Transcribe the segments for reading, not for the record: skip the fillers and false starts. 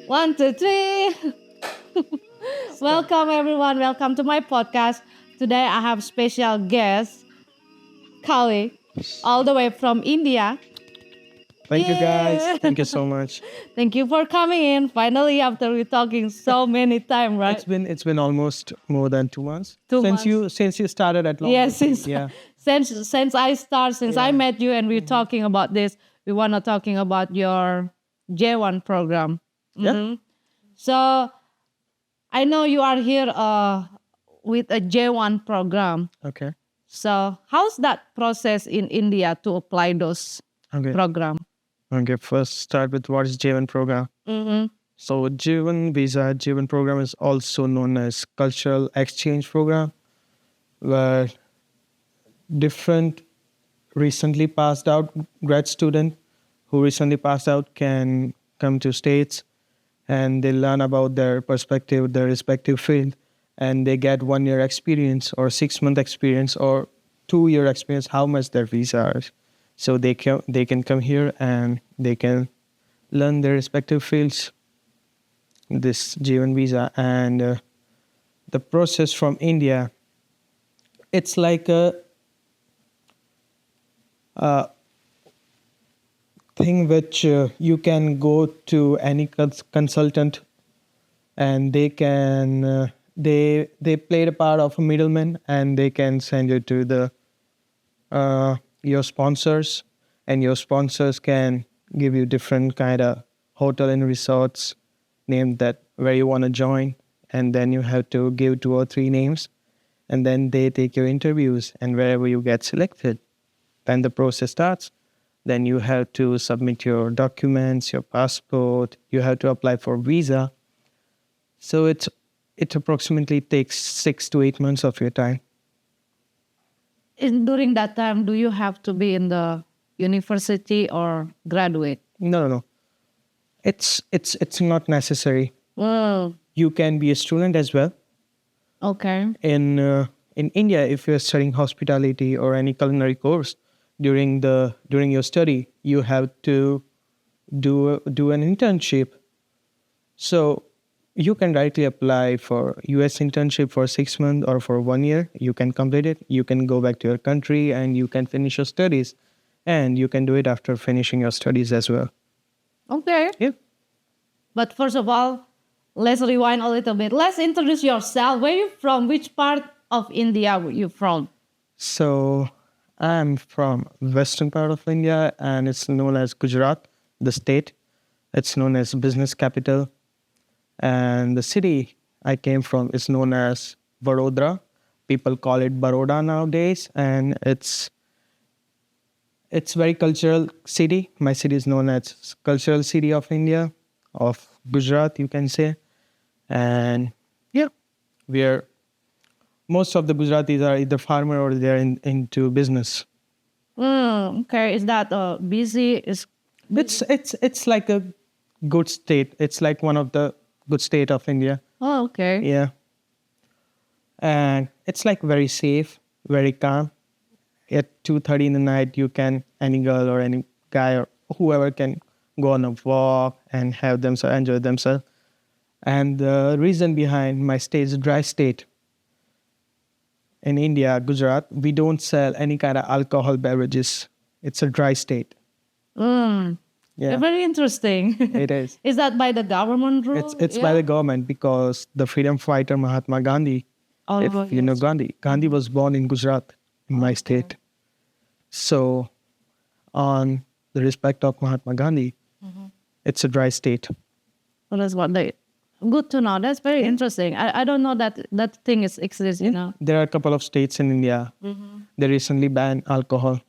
One, two, three. Welcome everyone. Welcome to my podcast. Today I have special guest, Kali, all the way from India. Thank you guys. Yeah. Thank you so much. Thank you for coming in. Finally, after we talking so many time, right? It's been almost more than 2 months 2 months. since you started at Long. Yes, Yeah. since I Yeah. met you and we're talking about this, we wanna talking about your J1 program. Yeah. Mhm. So I know you are here with a J1 program. Okay. So how's that process in India to apply those Okay. program? Okay. First, start with what is J1 program. Mm-hmm. So J1 program is also known as cultural exchange program, where different recently passed out grad student who recently passed out can come to states and they learn about their perspective, their respective field, and they get 1 year experience or 6 month experience or 2 year experience, how much their visa is. So they can come here and they can learn their respective fields, this J1 visa. And the process from India, it's like a thing which you can go to any consultant and they can they play the part of a middleman and they can send you to the your sponsors, and your sponsors can give you different kind of hotel and resorts named that where you want to join, and then you have to give 2 or 3 names, and then they take your interviews, and wherever you get selected, then the process starts. Then you have to submit your documents, your passport, you have to apply for visa. So it approximately takes 6 to 8 months of your time. During that time, do you have to be in the university or graduate? No. It's not necessary. Well, You can be a student as well. okay. In India, if you're studying hospitality or any culinary course, during your study, you have to do an internship. So you can directly apply for US internship for 6 months or for 1 year. You can complete it. You can go back to your country and you can finish your studies. And you can do it after finishing your studies as well. Okay. Yeah. But first of all, let's rewind a little bit. Let's introduce yourself. Where you from? Which part of India were you from? So I'm from western part of India and it's known as Gujarat, the state. It's known as business capital. And the city I came from is known as Vadodara. People call it Baroda nowadays, and it's very cultural city. My city is known as cultural city of India, of Gujarat, you can say. And yeah, most of the Gujaratis are either farmer or they're into business. Okay. Is that busy? It's like a good state. It's like one of the good state of India. Oh, okay. Yeah. And it's like very safe, very calm. At 2:30 in the night, any girl or any guy or whoever can go on a walk and enjoy themselves. And the reason behind my state is dry state. In India, Gujarat, we don't sell any kind of alcohol beverages. It's a dry state. Yeah. Very interesting. It is. Is that by the government rule? It's by the government because the freedom fighter Mahatma Gandhi, if you know Gandhi was born in Gujarat, in my state. So, on the respect of Mahatma Gandhi, it's a dry state. Well, that's what they. Good to know. That's very interesting. I don't know that thing exists. You know. There are a couple of states in India. They recently banned alcohol,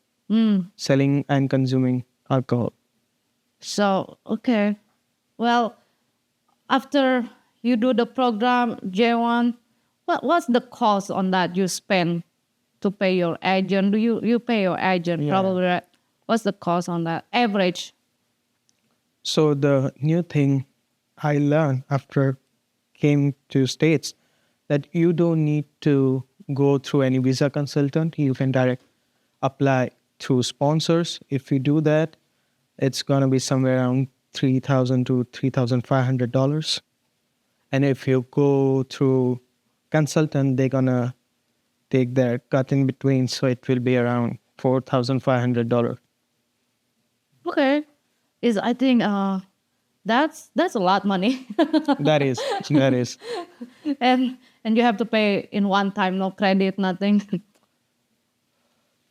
selling and consuming alcohol. So okay, well, after you do the program J1, what's the cost on that you spend to pay your agent? Do you pay your agent? Yeah. Probably, right? What's the cost on that average? So the new thing I learned after came to States that you don't need to go through any visa consultant. You can direct apply through sponsors. If you do that, it's going to be somewhere around $3,000 to $3,500. And if you go through consultant, they're gonna take their cut in between, so it will be around $4,500. Okay. Is I think that's a lot money. That is. And you have to pay in one time, no credit, nothing.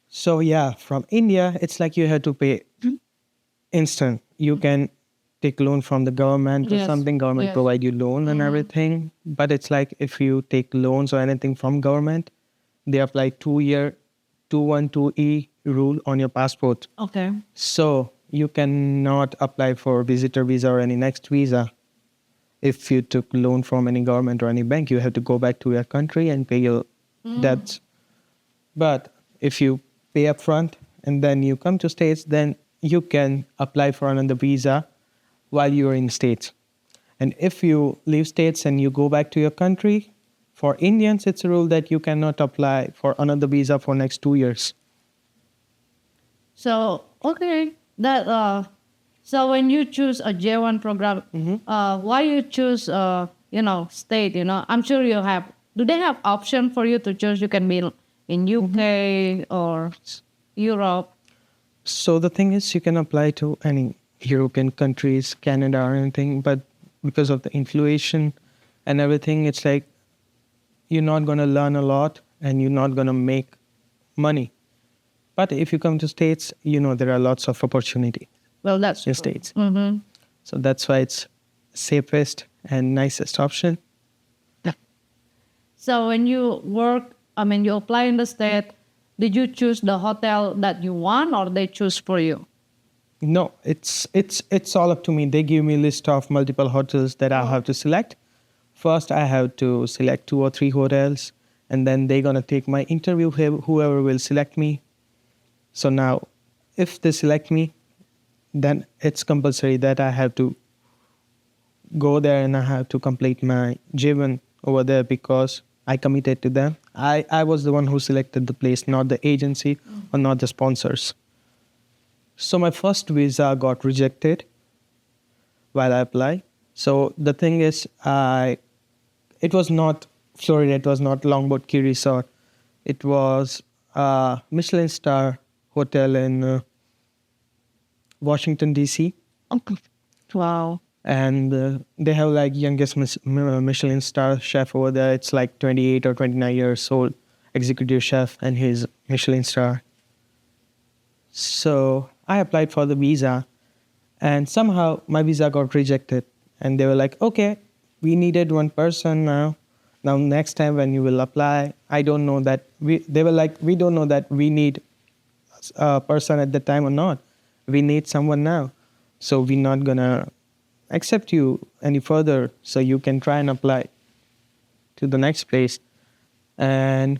So yeah, from India, it's like you have to pay instant. You can take loan from the government or Yes, something. Government yes. provide you loan and everything. But it's like if you take loans or anything from government, they apply 2-year 212E rule on your passport. Okay. So you cannot apply for visitor visa or any next visa. If you took loan from any government or any bank, you have to go back to your country and pay your debts. But if you pay upfront and then you come to States, then you can apply for another visa while you're in States. And if you leave States and you go back to your country, for Indians, it's a rule that you cannot apply for another visa for next 2 years. So okay, that so when you choose a J1 program, why you choose state? I'm sure you have. Do they have option for you to choose? You can be in UK or Europe. So the thing is, you can apply to any European countries, Canada or anything, but because of the inflation and everything, it's like you're not going to learn a lot and you're not going to make money. But if you come to States, there are lots of opportunity Well, that's in true. States. Mm-hmm. So that's why it's safest and nicest option. So when you you apply in the state, did you choose the hotel that you want or they choose for you? No, it's all up to me. They give me a list of multiple hotels that I have to select. First, I have to select 2 or 3 hotels, and then they're gonna take my interview. Whoever will select me. So now, if they select me, then it's compulsory that I have to go there and I have to complete my J1 over there because I committed to them. I was the one who selected the place, not the agency or not the sponsors. So my first visa got rejected while I applied. So the thing is, it was not Florida, it was not Longboat Key Resort. It was a Michelin star hotel in Washington, D.C. Wow. And they have like youngest Michelin star chef over there. It's like 28 or 29 years old executive chef, and he's Michelin star. So I applied for the visa, and somehow my visa got rejected. And they were like, okay, we needed one person now. Now next time when you will apply, I don't know that they were like, we don't know that we need a person at the time or not. We need someone now. So we're not gonna accept you any further, so you can try and apply to the next place. And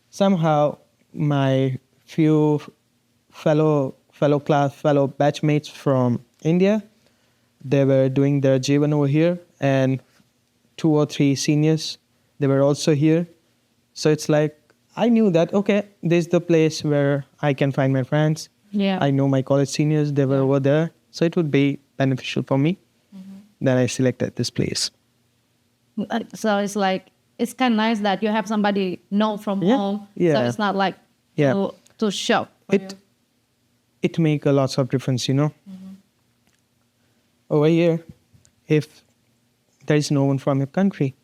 somehow my few fellow batchmates from India, they were doing their J1 over here, and 2 or 3 seniors, they were also here. So it's like I knew that okay, this is the place where I can find my friends. Yeah. I know my college seniors, they were over there, so it would be beneficial for me. Then I selected this place. So it's like it's kind of nice that you have somebody know from Yeah, home. yeah. So it's not like Yeah. to shop. for It you. it make a lots of difference, Over here, if there is no one from your country,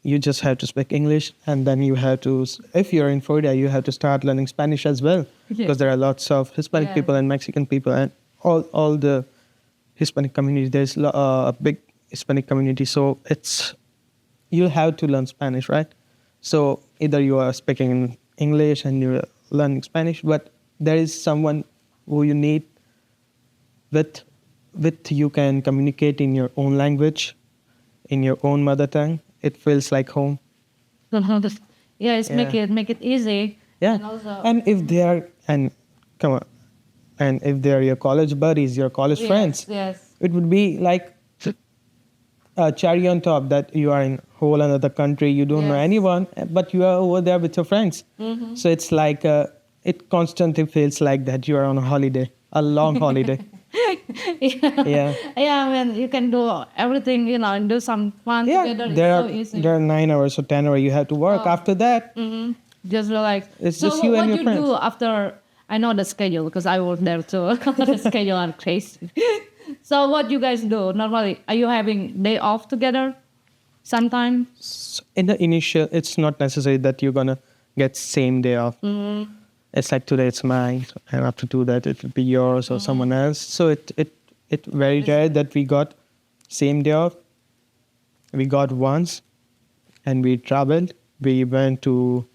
you just have to speak English, and then you have to, if you're in Florida, you have to start learning Spanish as well, because there are lots of Hispanic Yeah. people and Mexican people, and all the Hispanic community. There's a big Hispanic community, so you'll have to learn Spanish, right? So either you are speaking English and you're learning Spanish, but there is someone who you need with you can communicate in your own language, in your own mother tongue. It feels like home. Yeah, it's make it easy. Yeah. And also, And if they are, and if they are your college buddies, your college friends, Yes. it would be like a cherry on top that you are in whole another country, you don't know Yes. anyone, but you are over there with your friends. So it's like it constantly feels like that you are on a holiday, a long holiday. yeah. Yeah. Yeah, I mean, you can do everything, and do some fun Yeah, together. It's there so are easy. there are 9 hours or 10 hours you have to work. After that, Just relax. it's So just you and what your you friends. do after? I know the schedule because I work there too. The schedule are crazy. So what you guys do normally? Are you having day off together? Sometime. In the initial, it's not necessary that you're gonna get same day off. It's like today it's mine, and after do that it will be yours or someone else. So it very rare that we got same day off. We got once, and we traveled. We went to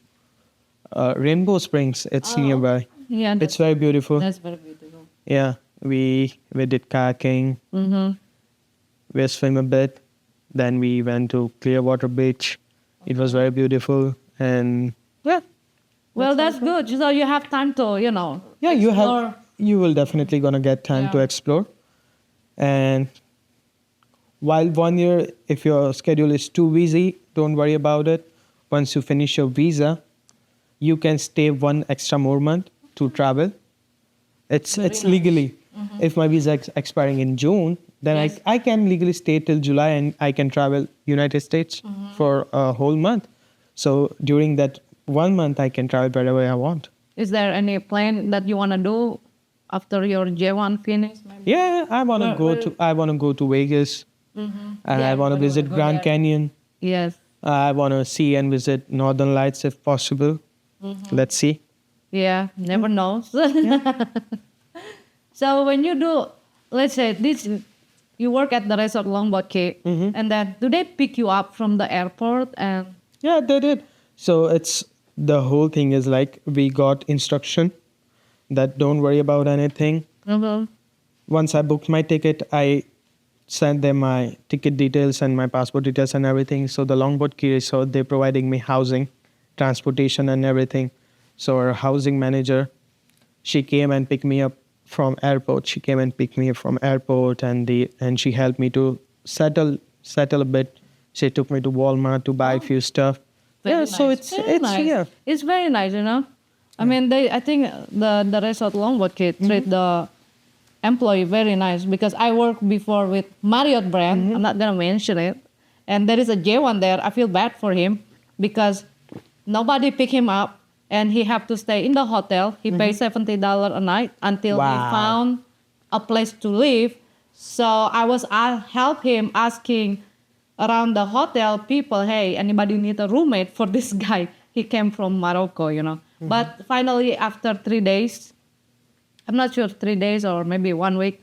Rainbow Springs. It's nearby. Yeah, It's very beautiful. that's very beautiful. Yeah, we did kayaking. We swim a bit. Then we went to Clearwater Beach. It was very beautiful, and yeah, Well, that's good. So you have time to, yeah, you explore. have you will definitely gonna get time to Yeah. explore. And while 1 year, if your schedule is too busy, don't worry about it. Once you finish your visa, you can stay one extra more month to travel. It's Very it's nice. legally. If my visa is expiring in June, then Yes. I can legally stay till July and I can travel United States for a whole month. So during that 1 month, I can travel wherever I want. Is there any plan that you want to do after your J1 finish? Maybe? Yeah, I wanna Where- I wanna go to Vegas, and Yeah, I wanna everybody visit wanna go Grand there. Canyon. Yes. I wanna see and visit Northern Lights if possible. Let's see. Yeah, never knows. So when you do, let's say this, you work at the resort Longboat Key, and then do they pick you up from the airport and? Yeah, they did. So it's the whole thing is like we got instruction that don't worry about anything. Mhm. Once I booked my ticket, I sent them my ticket details and my passport details and everything. So the Longboat Key Resort, they're providing me housing, transportation and everything. So our housing manager, she came and picked me up from airport. She came and picked me up from airport and she helped me to settle a bit. She took me to Walmart to buy a few stuff. Very Yeah, so nice. it's Very nice. here. It's very nice, I mean, I think the resort Longboat Key treat the employee very nice because I worked before with Marriott brand. I'm not gonna mention it, and there is a J1 there. I feel bad for him because nobody pick him up, and he have to stay in the hotel. He pays $70 a night until he Wow. found a place to live. So I help him asking around the hotel people, hey, anybody need a roommate for this guy? He came from Morocco, But finally, after 3 days, I'm not sure 3 days or maybe 1 week,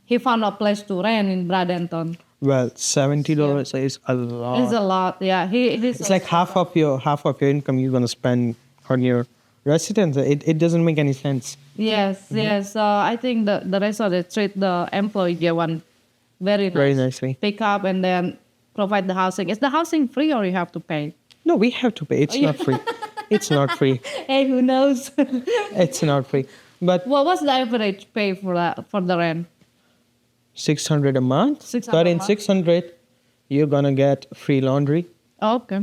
he found a place to rent in Bradenton. Well, $70 is a lot. It's a lot, yeah. He's It's like half of your income you're gonna spend on your residence. It doesn't make any sense. yes. So I think the resort they treat the employee J1 very nice. Very nicely. Pick up and then provide the housing. Is the housing free or you have to pay? No, we have to pay. It's not free. It's not free. Hey, who knows? It's not free. But What's the average pay for the rent? 600 a month. 600 But a in month. 600, you're gonna get free laundry, Okay.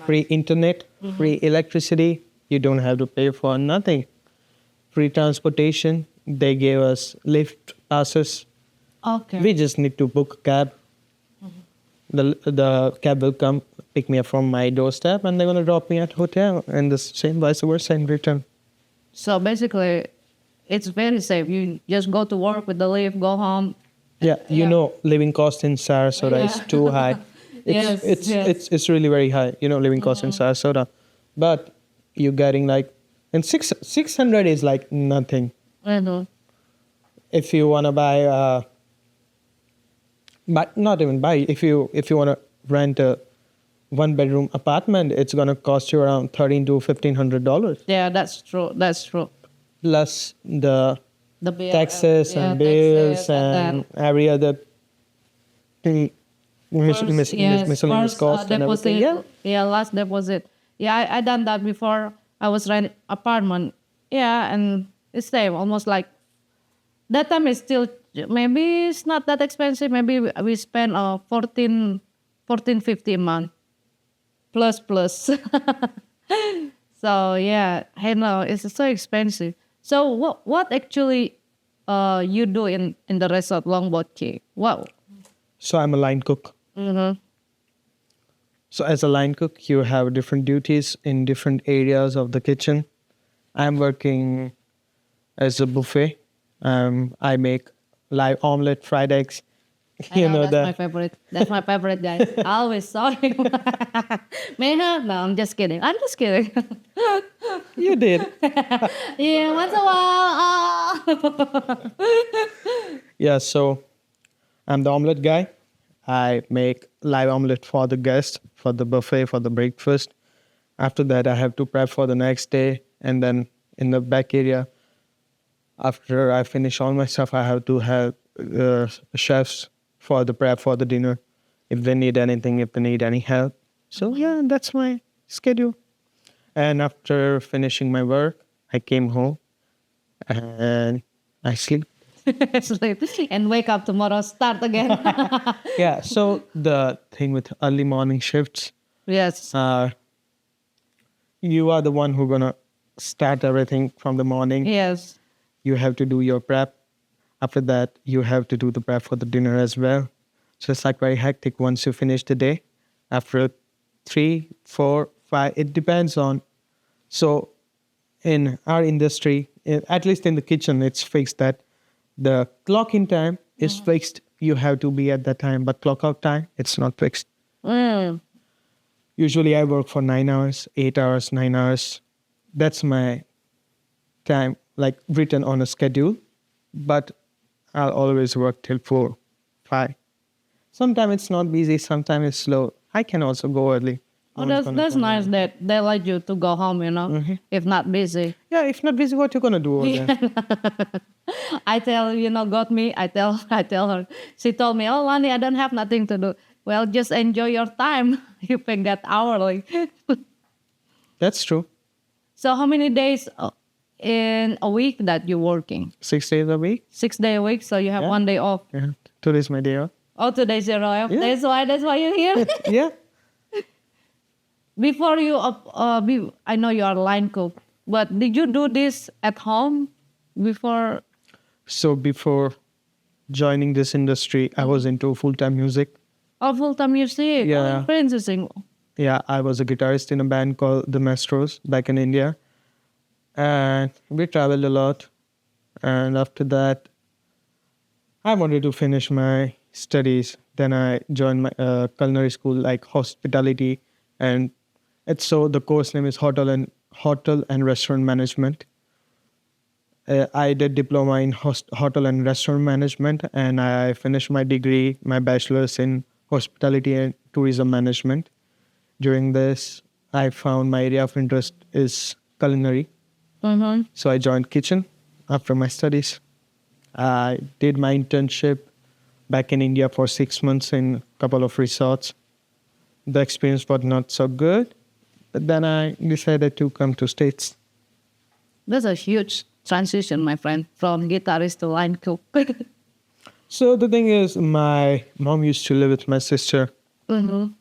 free internet, free electricity. You don't have to pay for nothing. Free transportation. They gave us lift passes. Okay. We just need to book a cab. The cab will come pick me up from my doorstep and they're gonna drop me at hotel and the same vice versa in return. So basically, it's very safe. You just go to work with the lift, go home. Yeah, you know, living cost in Sarasota is Yeah. too high. Yes, It's really very high. Living cost in Sarasota, but you're getting like, and 600 is like nothing. Mhm. If you wanna buy, but not even buy. If you wanna rent a 1-bedroom apartment, it's gonna cost you around $1,300 to $1,500 Yeah, that's true. That's true. plus the The bill, taxes yeah, and bills taxes and every other thing, Yes, miscellaneous first, cost and deposit. everything. Yeah. Last deposit. Yeah, I done that before. I was renting apartment. Yeah, and it's same, almost like that time is still maybe it's not that expensive. Maybe we spend 14.50 a month plus. So yeah, I know it's so expensive. So what actually you do in the resort Longboat Key? Wow. So I'm a line cook. Mm-hmm. So as a line cook, you have different duties in different areas of the kitchen. I'm working as a buffet. I make live omelette, fried eggs. I You know know that's my that. favorite. That's my favorite, guys. I always saw him. Meha? No, I'm just kidding. I'm just kidding. You did. Yeah, once a while. Yeah, so I'm the omelette guy. I make live omelette for the guests, for the buffet, for the breakfast. After that, I have to prep for the next day. And then in the back area, after I finish all my stuff, I have to have chefs for the prep for the dinner if they need anything, if they need any help. So, yeah, that's my schedule. And after finishing my work, I came home and I sleep. Sleep and wake up tomorrow, start again. Yeah, so the thing with early morning shifts, Yes. you are the one who gonna start everything from the morning. Yes. You have to do your prep. After that, you have to do the prep for the dinner as well. So it's like very hectic once you finish the day. After 3, 4, 5, it depends on. So in our industry, at least in the kitchen, it's fixed that the clock in time is fixed. You have to be at that time, but clock out time, it's not fixed. Mm. Usually I work for 9 hours, 8 hours, 9 hours. That's my time, like written on a schedule. But I'll always work till 4, 5. Sometimes it's not busy, sometimes it's slow. I can also go early. Oh, No one's that's gonna that's call me. nice that they let you to go home, you know, if not busy. Yeah, if not busy, what you gonna do over there? I tell got me. I tell her. She told me, "Oh, Lani, I don't have nothing to do." Well, just enjoy your time. You pick that hourly. That's true. So, how many days in a week that you're working? 6 days a week. 6 day a week. So you have Yeah. 1 day off. Yeah. Today's my day off. Oh, today's your off. Yeah. That's why you're here. Yeah. Before you, I know you are a line cook, but did you do this at home before? So before joining this industry, I was into full-time music. Oh, full-time music. Yeah. Oh, your friends are sing. Yeah, I was a guitarist in a band called the Mastros back in India. And we traveled a lot. And after that, I wanted to finish my studies. Then I joined my culinary school, like hospitality. And the course name is Hotel and Restaurant Management. I did diploma in hotel and restaurant management, and I finished my degree, my bachelor's in hospitality and tourism management. During this, I found my area of interest is culinary. Mm-hmm. So I joined kitchen after my studies. I did my internship back in India for 6 months in a couple of resorts. The experience was not so good, but then I decided to come to States. That's a huge transition, my friend, from guitarist to line cook. So the thing is, my mom used to live with my sister Mm-hmm.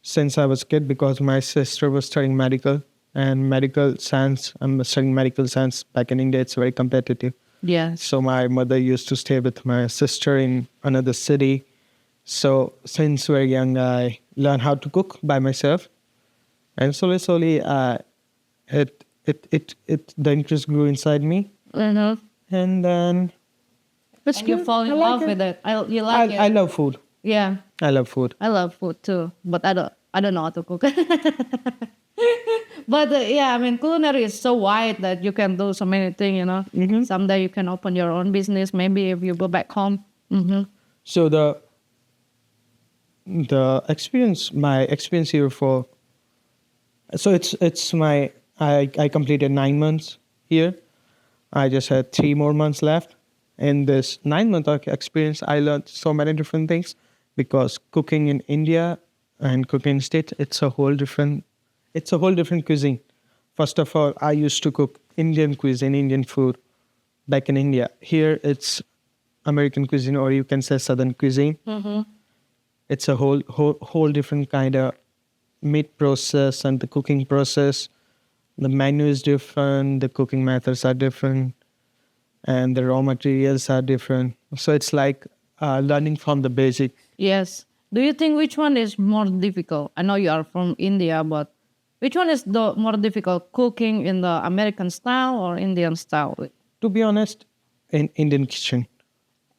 since I was a kid because my sister was studying medical and medical science. I'm studying medical science back in India. It's very competitive. Yes. So my mother used to stay with my sister in another city. So since very young, I learned how to cook by myself, and slowly, the interest grew inside me, Mm-hmm. and then it's And you good. fall in I like love it. with it. You like it. I love food. Yeah. I love food. I love food too, but I don't know how to cook. But yeah, I mean, culinary is so wide that you can do so many things. Mhm. Someday you can open your own business. Maybe if you go back home. Mm-hmm. So the my experience here for, so it's my, I completed 9 months here. I just had 3 more months left. In this 9-month experience, I learned so many different things because cooking in India and cooking in States, it's a whole different cuisine. First of all, I used to cook Indian cuisine, Indian food back in India. Here it's American cuisine, or you can say Southern cuisine. Mm-hmm. It's a whole different kind of meat process and the cooking process. The menu is different. The cooking methods are different. and the raw materials are different. So it's like learning from the basic. Yes. Do you think which one is more difficult? I know you are from India, but which one is the more difficult, cooking in the American style or Indian style? To be honest, in Indian kitchen.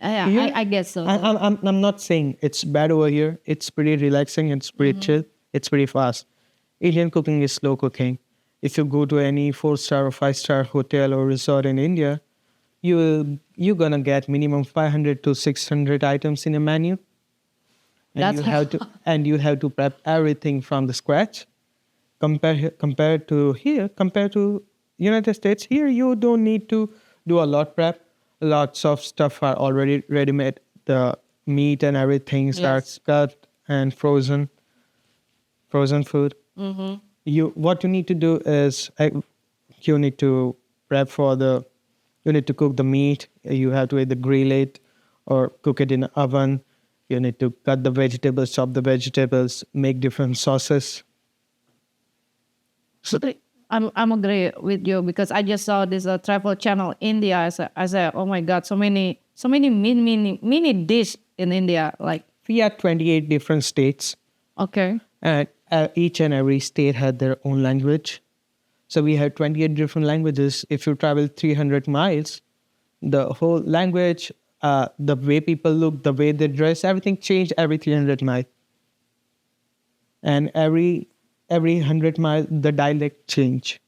Yeah, Here, I guess so. I'm not saying it's bad over here. It's pretty relaxing. It's pretty chill. It's pretty fast. Indian cooking is slow cooking. If you go to any 4-star or 5-star hotel or resort in India, you're gonna get minimum 500 to 600 items in a menu, and That's you have to prep everything from the scratch. Compared to United States, here you don't need to do a lot prep. Lots of stuff are already ready made. The meat and everything starts cut and frozen food. What you need to do is you need to prep for the you need to cook the meat. You have to either grill it or cook it in the oven. You need to cut the vegetables, chop the vegetables, make different sauces. So I'm agree with you because I just saw this travel channel India. I said, oh my god, so many mini dish in India. Like we had 28 different states, okay, and each and every state had their own language. So we had 28 different languages. If you travel 300 miles, the whole language, the way people look, the way they dress, everything changed every 300 miles. And every 100 miles, the dialect change.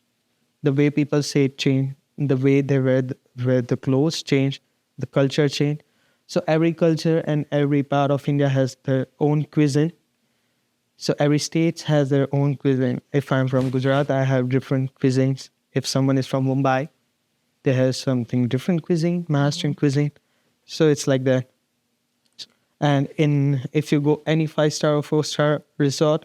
The way people say it change. The way they wear the clothes change. The culture change. So every culture and every part of India has their own cuisine. So every state has their own cuisine. If I'm from Gujarat, I have different cuisines. If someone is from Mumbai, they have something different cuisine, Maharashtrian cuisine. So it's like that. And if you go any 5-star or 4-star resort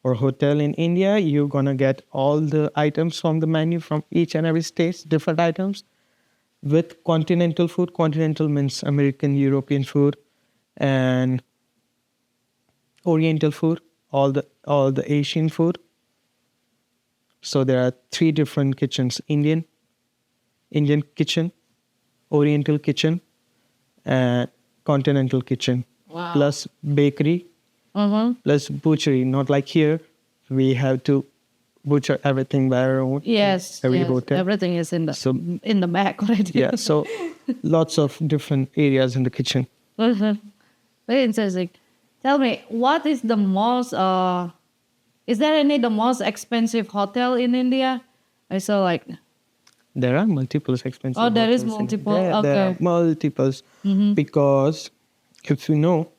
or hotel in India, you're gonna get all the items from the menu from each and every state, different items with continental food. Continental means American, European food, and Oriental food. All the Asian food. So there are 3 different kitchens: Indian kitchen, Oriental kitchen, and continental kitchen. wow, Plus bakery, plus butchery. Not like here, we have to butcher everything by our own. yes, Every hotel. everything is in the So back already. yeah, so lots of different areas in the kitchen. Very interesting. Tell me, what is the most? Is there any the most expensive hotel in India? I saw like There are multiple expensive. oh, there is hotels in multiple. India. There are Okay. multiples because if you know,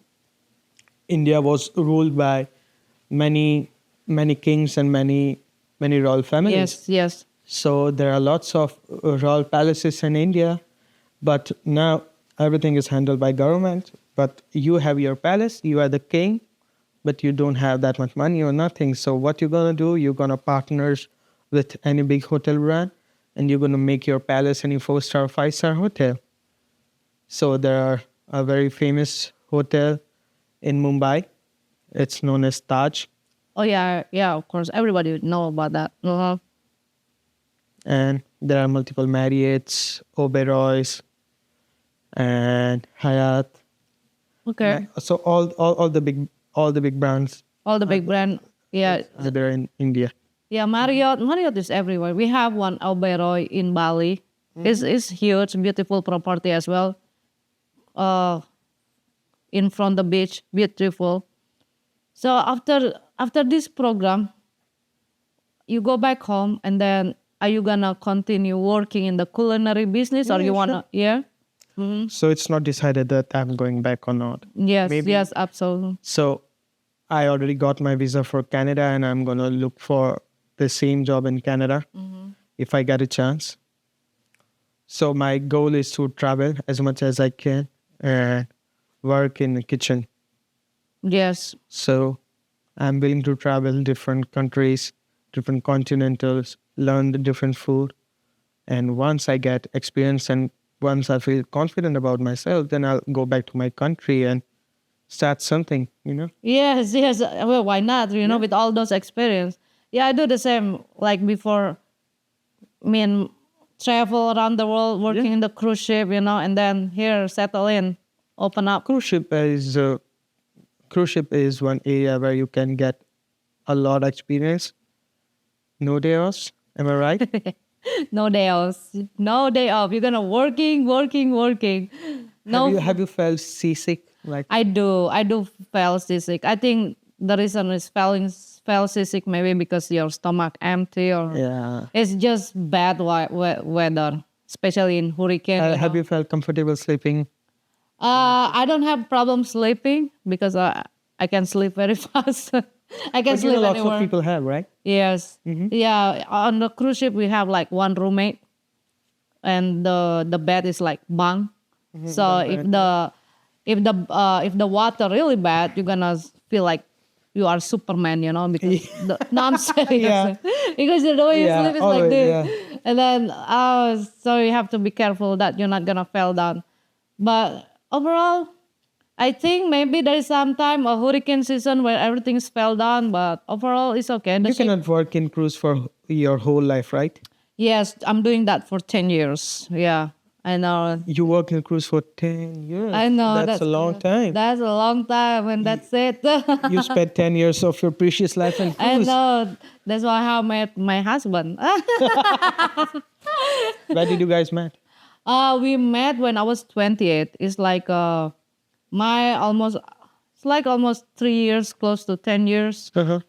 India was ruled by many kings and many royal families. Yes, yes. So there are lots of royal palaces in India, but now everything is handled by government. But you have your palace, you are the king, but you don't have that much money or nothing. So what you're gonna do? You're gonna partners with any big hotel brand, and you're gonna make your palace any 4-star, 5-star hotel. So there are a very famous hotel in Mumbai. It's known as Taj, Oh yeah, yeah. Of course, everybody would know about that. and there are multiple Marriotts, Oberois, and Hyatt. Okay. So all the big brands All the big brand. Yeah, are there in India. yeah. Marriott is everywhere. We have one Oberoi in Bali. It's huge, beautiful property as well. In front the beach, beautiful. So after this program, you go back home, and then are you gonna continue working in the culinary business, or you wanna? Yeah. So it's not decided that I'm going back or not. Yes. Maybe. Yes. Absolutely. So I already got my visa for Canada, and I'm gonna look for the same job in Canada if I get a chance. So my goal is to travel as much as I can and work in the kitchen. Yes. So I'm willing to travel different countries, different continentals, learn the different food. And once I get experience and once I feel confident about myself, then I'll go back to my country and start something, Yes, yes. Well, why not? With all those experience. Yeah, I do the same. Like before, me and travel around the world, working in the cruise ship, and then here settle in, open up. Cruise ship is one area where you can get a lot of experience. No day offs. Am I right? No day off. No day off. You're gonna working. No, Have you felt seasick? Like I do. I do feel seasick. I think the reason is fell seasick maybe because your stomach empty or yeah. it's just bad weather, especially in hurricane. Have you felt comfortable sleeping? I don't have problem sleeping because I can sleep very fast. I can But you sleep know, lots anywhere. of people have, right? Yes. Yeah. On the cruise ship, we have like one roommate, and the bed is like bunk. So if the water really bad, you're gonna feel like you are Superman, because no, I'm serious. Yeah. Because the way you Yeah, sleep is like always, this, yeah. and then so you have to be careful that you're not gonna fall down. But overall, I think maybe there is some time a hurricane season where everything's fell down, but overall it's okay. The You ship, cannot work in cruise for your whole life, right? yes, I'm doing that for 10 years. Yeah, I know. You work in cruise for 10 years. I know. That's a long time. That's a long time, and that's it. You spent 10 years of your precious life in I cruise. know. That's why I met my husband. Where did you guys met? We met when I was 28. It's like it's like almost 3 years, close to 10 years. Uh-huh.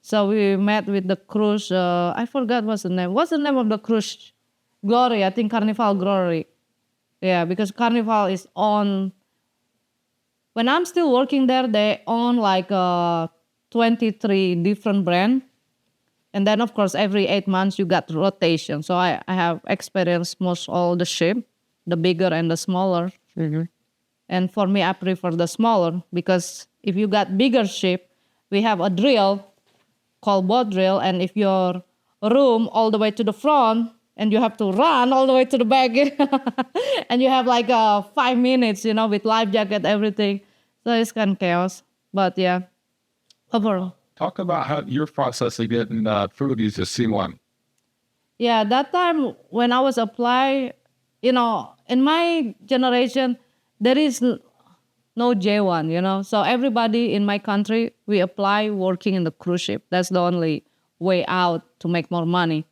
So we met with the cruise. I forgot what's the name. What's the name of the cruise? Glory. I think Carnival Glory. Yeah, because Carnival is on. When I'm still working there, they own like 23 different brand. And then, of course, every 8 months you got rotation. So I have experienced most all the ship, the bigger and the smaller. Mm-hmm. And for me, I prefer the smaller because if you got bigger ship, we have a drill called boat drill. And if your room all the way to the front and you have to run all the way to the back and you have like 5 minutes, with life jacket, everything. So it's kind of chaos. But yeah, overall. Talk about how your process of getting through these is C1. Yeah, that time when I was apply, in my generation, there is no J1, So everybody in my country, we apply working in the cruise ship. That's the only way out to make more money.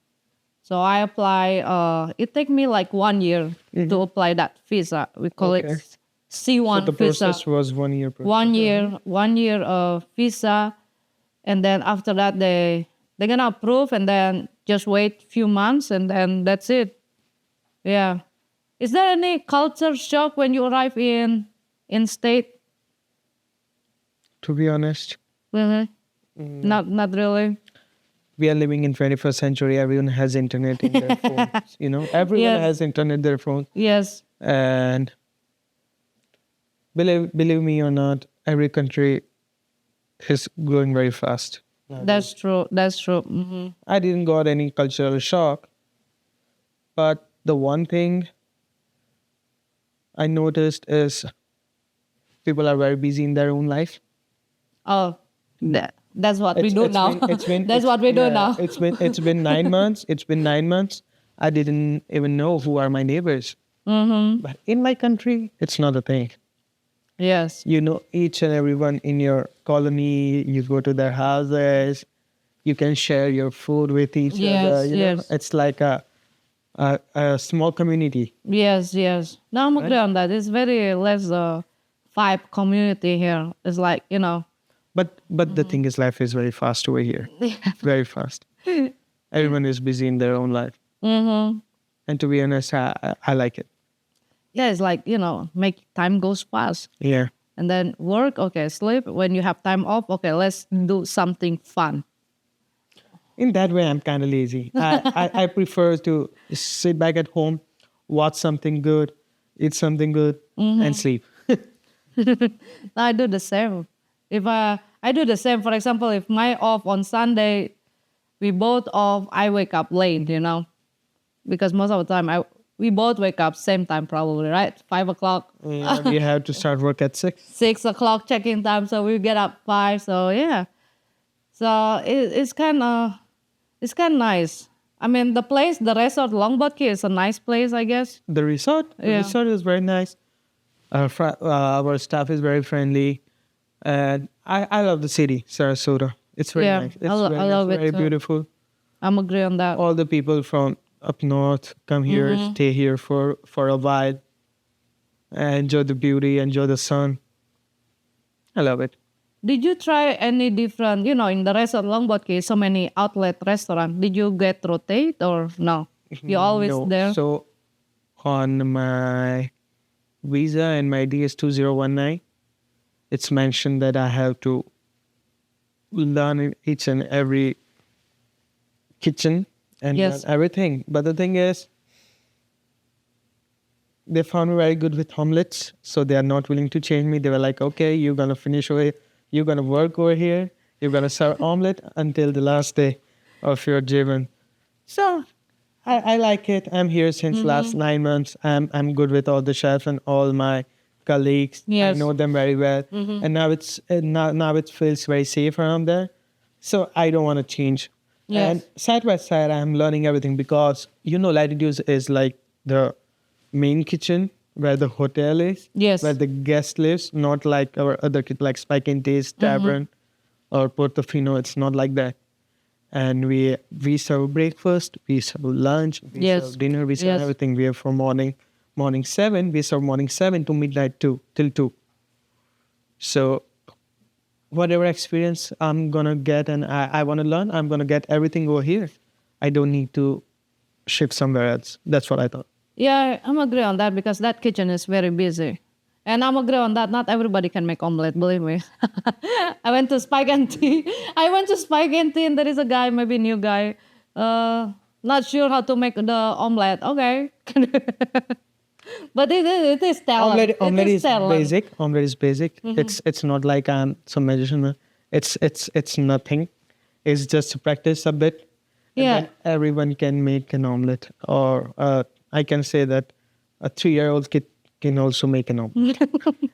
So I apply, it take me like 1 year to apply that visa. We call Okay. it C1 The visa. process was 1 year. 1 year of visa. And then after that, they're gonna approve and then just wait few months and then that's it. Yeah. Is there any culture shock when you arrive in state? To be honest, Really? Not really. we are living in 21st century. Everyone has internet in their phones. Everyone Yes. has internet in their phone. Yes. And believe me or not, every country is growing very fast. That's true. Mm-hmm. I didn't got any cultural shock, but the one thing I noticed is people are very busy in their own life. Oh, that's what we do now. That's what we do now. It's been 9 months. It's been 9 months. I didn't even know who are my neighbors. Mm-hmm. But in my country, it's not a thing. Yes. You know each and everyone in your colony. You go to their houses. You can share your food with each other. Yes. It's like a small community. Yes. No, I'm agree on that. It's very less vibe community here. It's like, But the thing is, life is very fast over here. Very fast. Everyone is busy in their own life. Mm-hmm. And to be honest, I like it. Yeah, it's like, make time goes fast. Yeah. And then work, okay, sleep. When you have time off, okay, let's do something fun. In that way, I'm kind of lazy. I prefer to sit back at home, watch something good, eat something good, and sleep. I do the same. If I do the same, for example, if my off on Sunday, we both off, I wake up late, because most of the time we both wake up same time probably, right? 5 o'clock. Yeah, we have to start work at 6. 6 o'clock check-in time, so we get up 5. So yeah, so it's kind of nice. I mean, the resort Longboat Key is a nice place, I guess. The Yeah. resort is very nice. Our staff is very friendly, and I love the city, Sarasota. It's very Yeah, nice. I, It's lo- very I nice, love it very too. beautiful. I'm agree on that. All the people from up north come here, stay here for a while, and enjoy the beauty, enjoy the sun. I love it. Did you try any different, in the resort Longboat Key, so many outlet restaurant. Did you get rotate or no? You always No, there? so on my visa and my DS 2019, it's mentioned that I have to learn in each and every kitchen and Yes. learn everything. But the thing is, they found me very good with omelets, so they are not willing to change me. They were like, okay, you're gonna finish over here, you're gonna work over here, you're gonna serve omelet until the last day of your Jivan. So I like it. I'm here since last 9 months. I'm good with all the chefs and all my colleagues. Yes. I know them very well, and now it feels very safe around there. So I don't want to change. Yes. And side by side, I'm learning everything because Latitudes is like the main kitchen where the hotel is, Yes. where the guest lives, not like our other kitchen like Spike and Taste Tavern or Portofino. It's not like that. And we serve breakfast, we serve lunch, we Yes. serve dinner, we serve Yes. everything. We have from morning 7, we serve morning 7 to midnight 2 till 2. So whatever experience I'm gonna get and I wanna learn, I'm gonna get everything over here. I don't need to shift somewhere else. That's what I thought. Yeah, I'm agree on that because that kitchen is very busy. And I'm agree on that. Not everybody can make omelet, believe me. I went to Spike and Tea. I went to Spike and Tea and there is a guy, maybe new guy, not sure how to make the omelet. Okay. But it is talent. Omelette It is talent. basic. Omelette is basic. It's not like I'm some magician. It's nothing. It's just to practice a bit. And Yeah. then everyone can make an omelette. Or I can say that a 3-year-old kid can also make an omelette.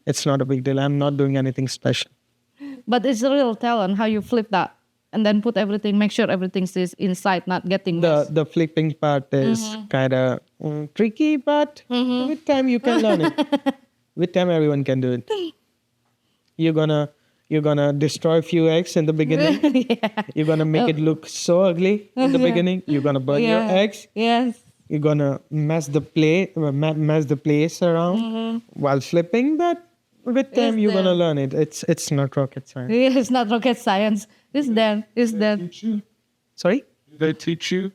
It's not a big deal. I'm not doing anything special. But it's a real talent how you flip that and then put everything, make sure everything is inside, not getting messed. The flipping part is kind of tricky, but with time you can learn it. With time, everyone can do it. You're gonna destroy a few eggs in the beginning. You're gonna make it look so ugly in the beginning. You're gonna burn your eggs. Yes. You're gonna mess the place around while flipping. But with time, you're gonna learn it. It's not rocket science. It's not rocket science. It's there. It's there. Teach you? Sorry. They teach you?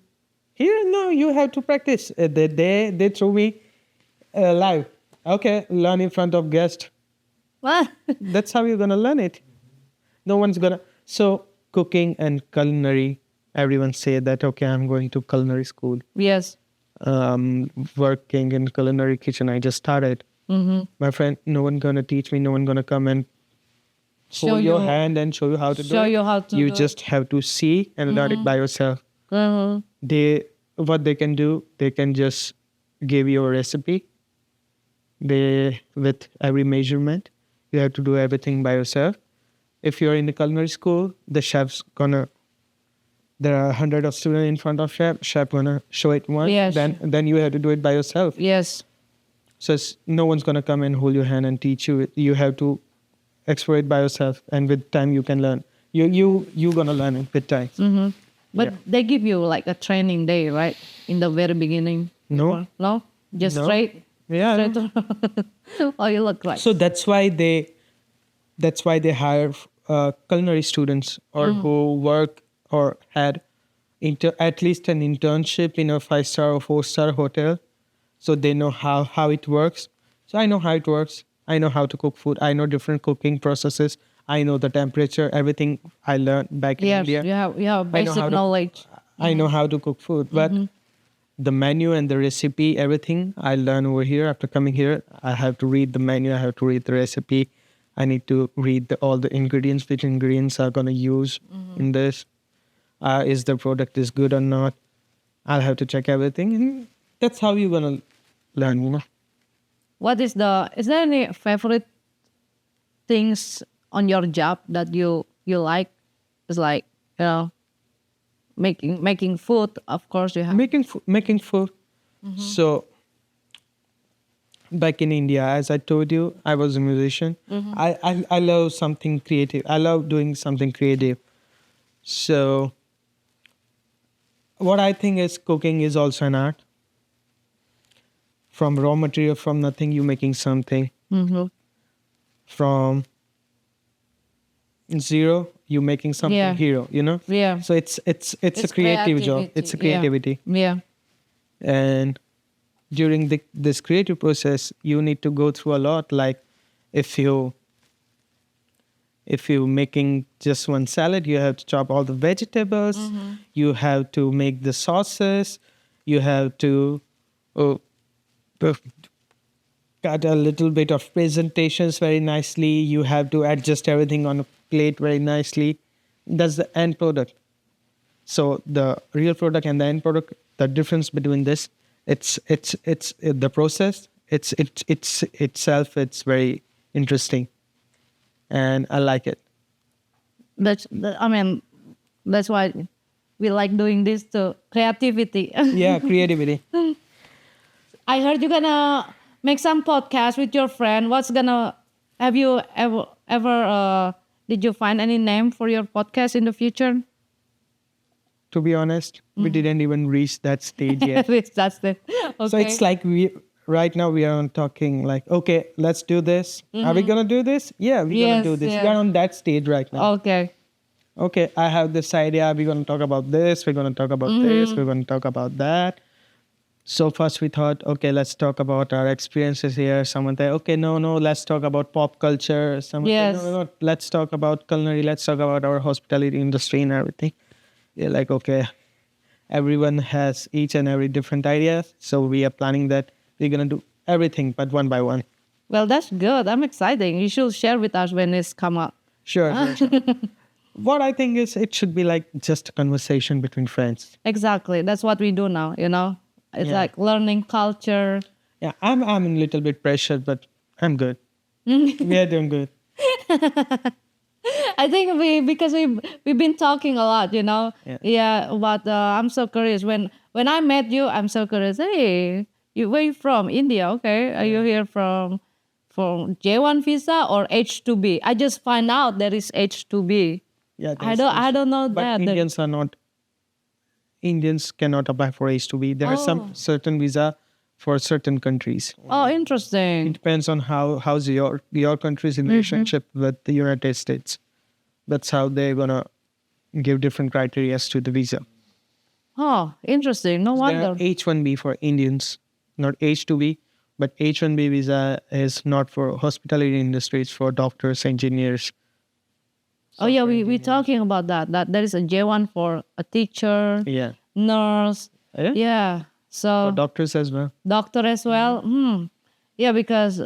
Here, no, you have to practice. They threw me live. Okay, learn in front of guests. That's how you're gonna learn it. No one's gonna. So cooking and culinary, everyone say that okay, I'm going to culinary school. Yes. Working in culinary kitchen. I just started. My friend, no one gonna teach me. No one gonna come and Show hold your you- hand and show you how to do show it. you how to You do it. just have to see and learn it by yourself. Uh-huh. What they can do, they can just give you a recipe. With every measurement, you have to do everything by yourself. If you're in the culinary school, the chef's gonna. There are hundreds of students in front of chef gonna show it once. Yes. Then you have to do it by yourself. Yes. So no one's gonna come and hold your hand and teach you. You have to explore it by yourself, and with time you can learn. You gonna learn it with time. But they give you like a training day, right? In the very beginning. No. No? Just No. straight? Yeah. Straight to- Oh, you look like. So that's why they hire culinary students or who work or had at least an internship in a 5-star or 4-star hotel, so they know how it works. So I know how it works. I know how to cook food. I know different cooking processes. I know the temperature. Everything I learned back in Yes, India. you have I know basic how to- knowledge. I know how to cook food, but the menu and the recipe, everything I learn over here. After coming here, I have to read the menu. I have to read the recipe. I need to read all the ingredients, which ingredients are gonna use in this. Is the product is good or not? I'll have to check everything, and that's how you're gonna learn. Is there any favorite things on your job that you like? It's like, making food. Of course, you have. Making food. So back in India, as I told you, I was a musician. I love something creative. I love doing something creative. So what I think is cooking is also an art. From raw material, from nothing, you making something. Mm-hmm. From zero, you making something Yeah. hero. Yeah. So it's a creative job. It's a creativity. Yeah. And during this creative process, you need to go through a lot. Like if you making just one salad, you have to chop all the vegetables. You have to make the sauces. You have to cut a little bit of presentations very nicely. You have to adjust everything on a plate very nicely. That's the end product. So the real product and the end product, the difference between this, it's the process. It's itself. It's very interesting, and I like it. That's why we like doing this to creativity. Yeah, creativity. I heard you're gonna make some podcast with your friend. Have you ever did you find any name for your podcast in the future? To be honest, we didn't even reach that stage yet. That's it. Okay. So it's like right now we are on talking like, okay, let's do this. Are we gonna do this? Yeah, we're gonna do this. Yeah. We are on that stage right now. Okay. Okay, I have this idea. We're gonna talk about this. We're gonna talk about this. We're gonna talk about that. So first we thought, okay, let's talk about our experiences here. Someone said, okay, no, let's talk about pop culture. Someone said, Yes. no, let's talk about culinary. Let's talk about our hospitality industry and everything. You're like, okay, everyone has each and every different idea. So we are planning that we're going to do everything, but one by one. Well, that's good. I'm excited. You should share with us when it's come up. Sure. What I think is it should be like just a conversation between friends. Exactly. That's what we do now, It's Yeah. like learning culture. Yeah, I'm a little bit pressured, but I'm good. We are doing good. I think we've been talking a lot, Yeah. But I'm so curious. When I met you, I'm so curious. Hey, where you from? India, okay? Are you here from J1 visa or H2B? I just find out there is H2B. Yeah, I don't know but that. Indians cannot apply for H2B. There are some certain visa for certain countries. Oh, It interesting. depends on how's your country's relationship with the United States. That's how they're gonna give different criteria to the visa. Oh, interesting. No There wonder. are H1B for Indians, not H2B, but H1B visa is not for hospitality industry. It's for doctors, engineers. Oh yeah, we talking about that. That there is a J1 for a teacher, Yeah, nurse. yeah. Yeah. So For doctors as well. doctor as well. Yeah, because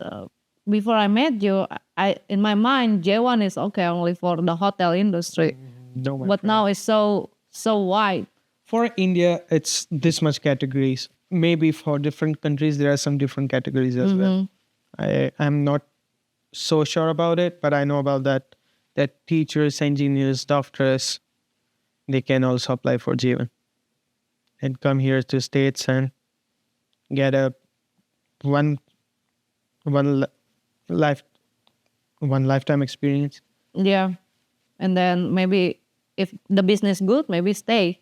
before I met you, I in my mind J1 is okay only for the hotel industry, No, my but friend. now it's so wide. For India, it's this much categories. Maybe for different countries, there are some different categories as well. I'm not so sure about it, but I know about that teachers, engineers, doctors, they can also apply for J1 and come here to States and get a one lifetime experience. Yeah, and then maybe if the business good, maybe stay.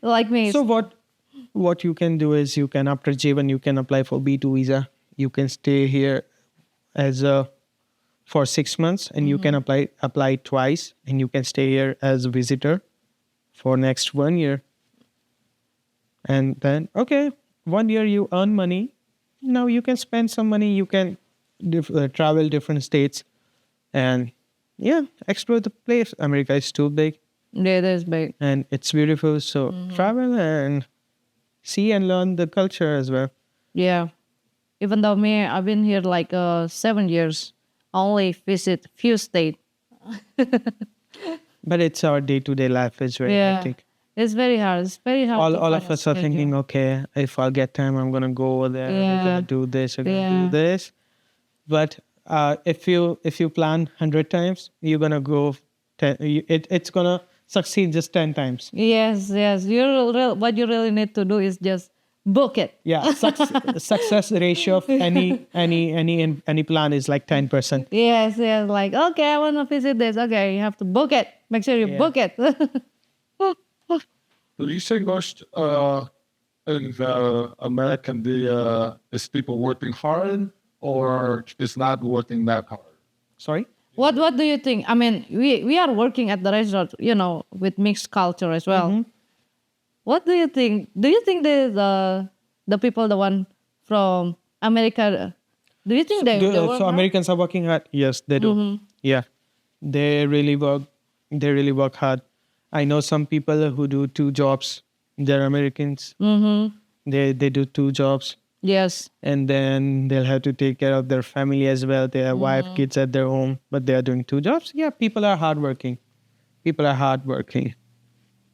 Like me. So what you can do is you can after J1 you can apply for B2 visa. You can stay here as for 6 months and you can apply twice and you can stay here as a visitor for next 1 year. And then 1 year you earn money. Now you can spend some money. You can travel different states and explore the place. America is too big. Yeah, that's big. And it's beautiful. So travel and see and learn the culture as well. Yeah. Even though I've been here like 7 years, only visit few states. But it's our day-to-day life is very hectic. It's very hard. It's very hard. All of us are thinking, okay, if I get time, I'm gonna go over there. I'm gonna do this. I'm gonna do this. But if you plan 100 times, you're gonna go It's gonna succeed just 10 times. Yes, yes. What you really need to do is just book it. Yeah, success ratio of any plan is like 10%. Yes, yes. Like, okay, I want to visit this. Okay, you have to book it. Make sure you Yeah. book it. Do you say most in America is people working hard or is not working that hard? Sorry? What do you think? I mean, we are working at the restaurant, with mixed culture as well. Mm-hmm. What do you think? Do you think the people, the one from America, do you think they work So hard? Americans are working hard. Yes, they do. Yeah, they really work. They really work hard. I know some people who do 2 jobs. They're Americans. They do 2 jobs, Yes. and then they'll have to take care of their family as well. They have wife, kids at their home, but they are doing 2 jobs. Yeah, people are hardworking. People are hardworking.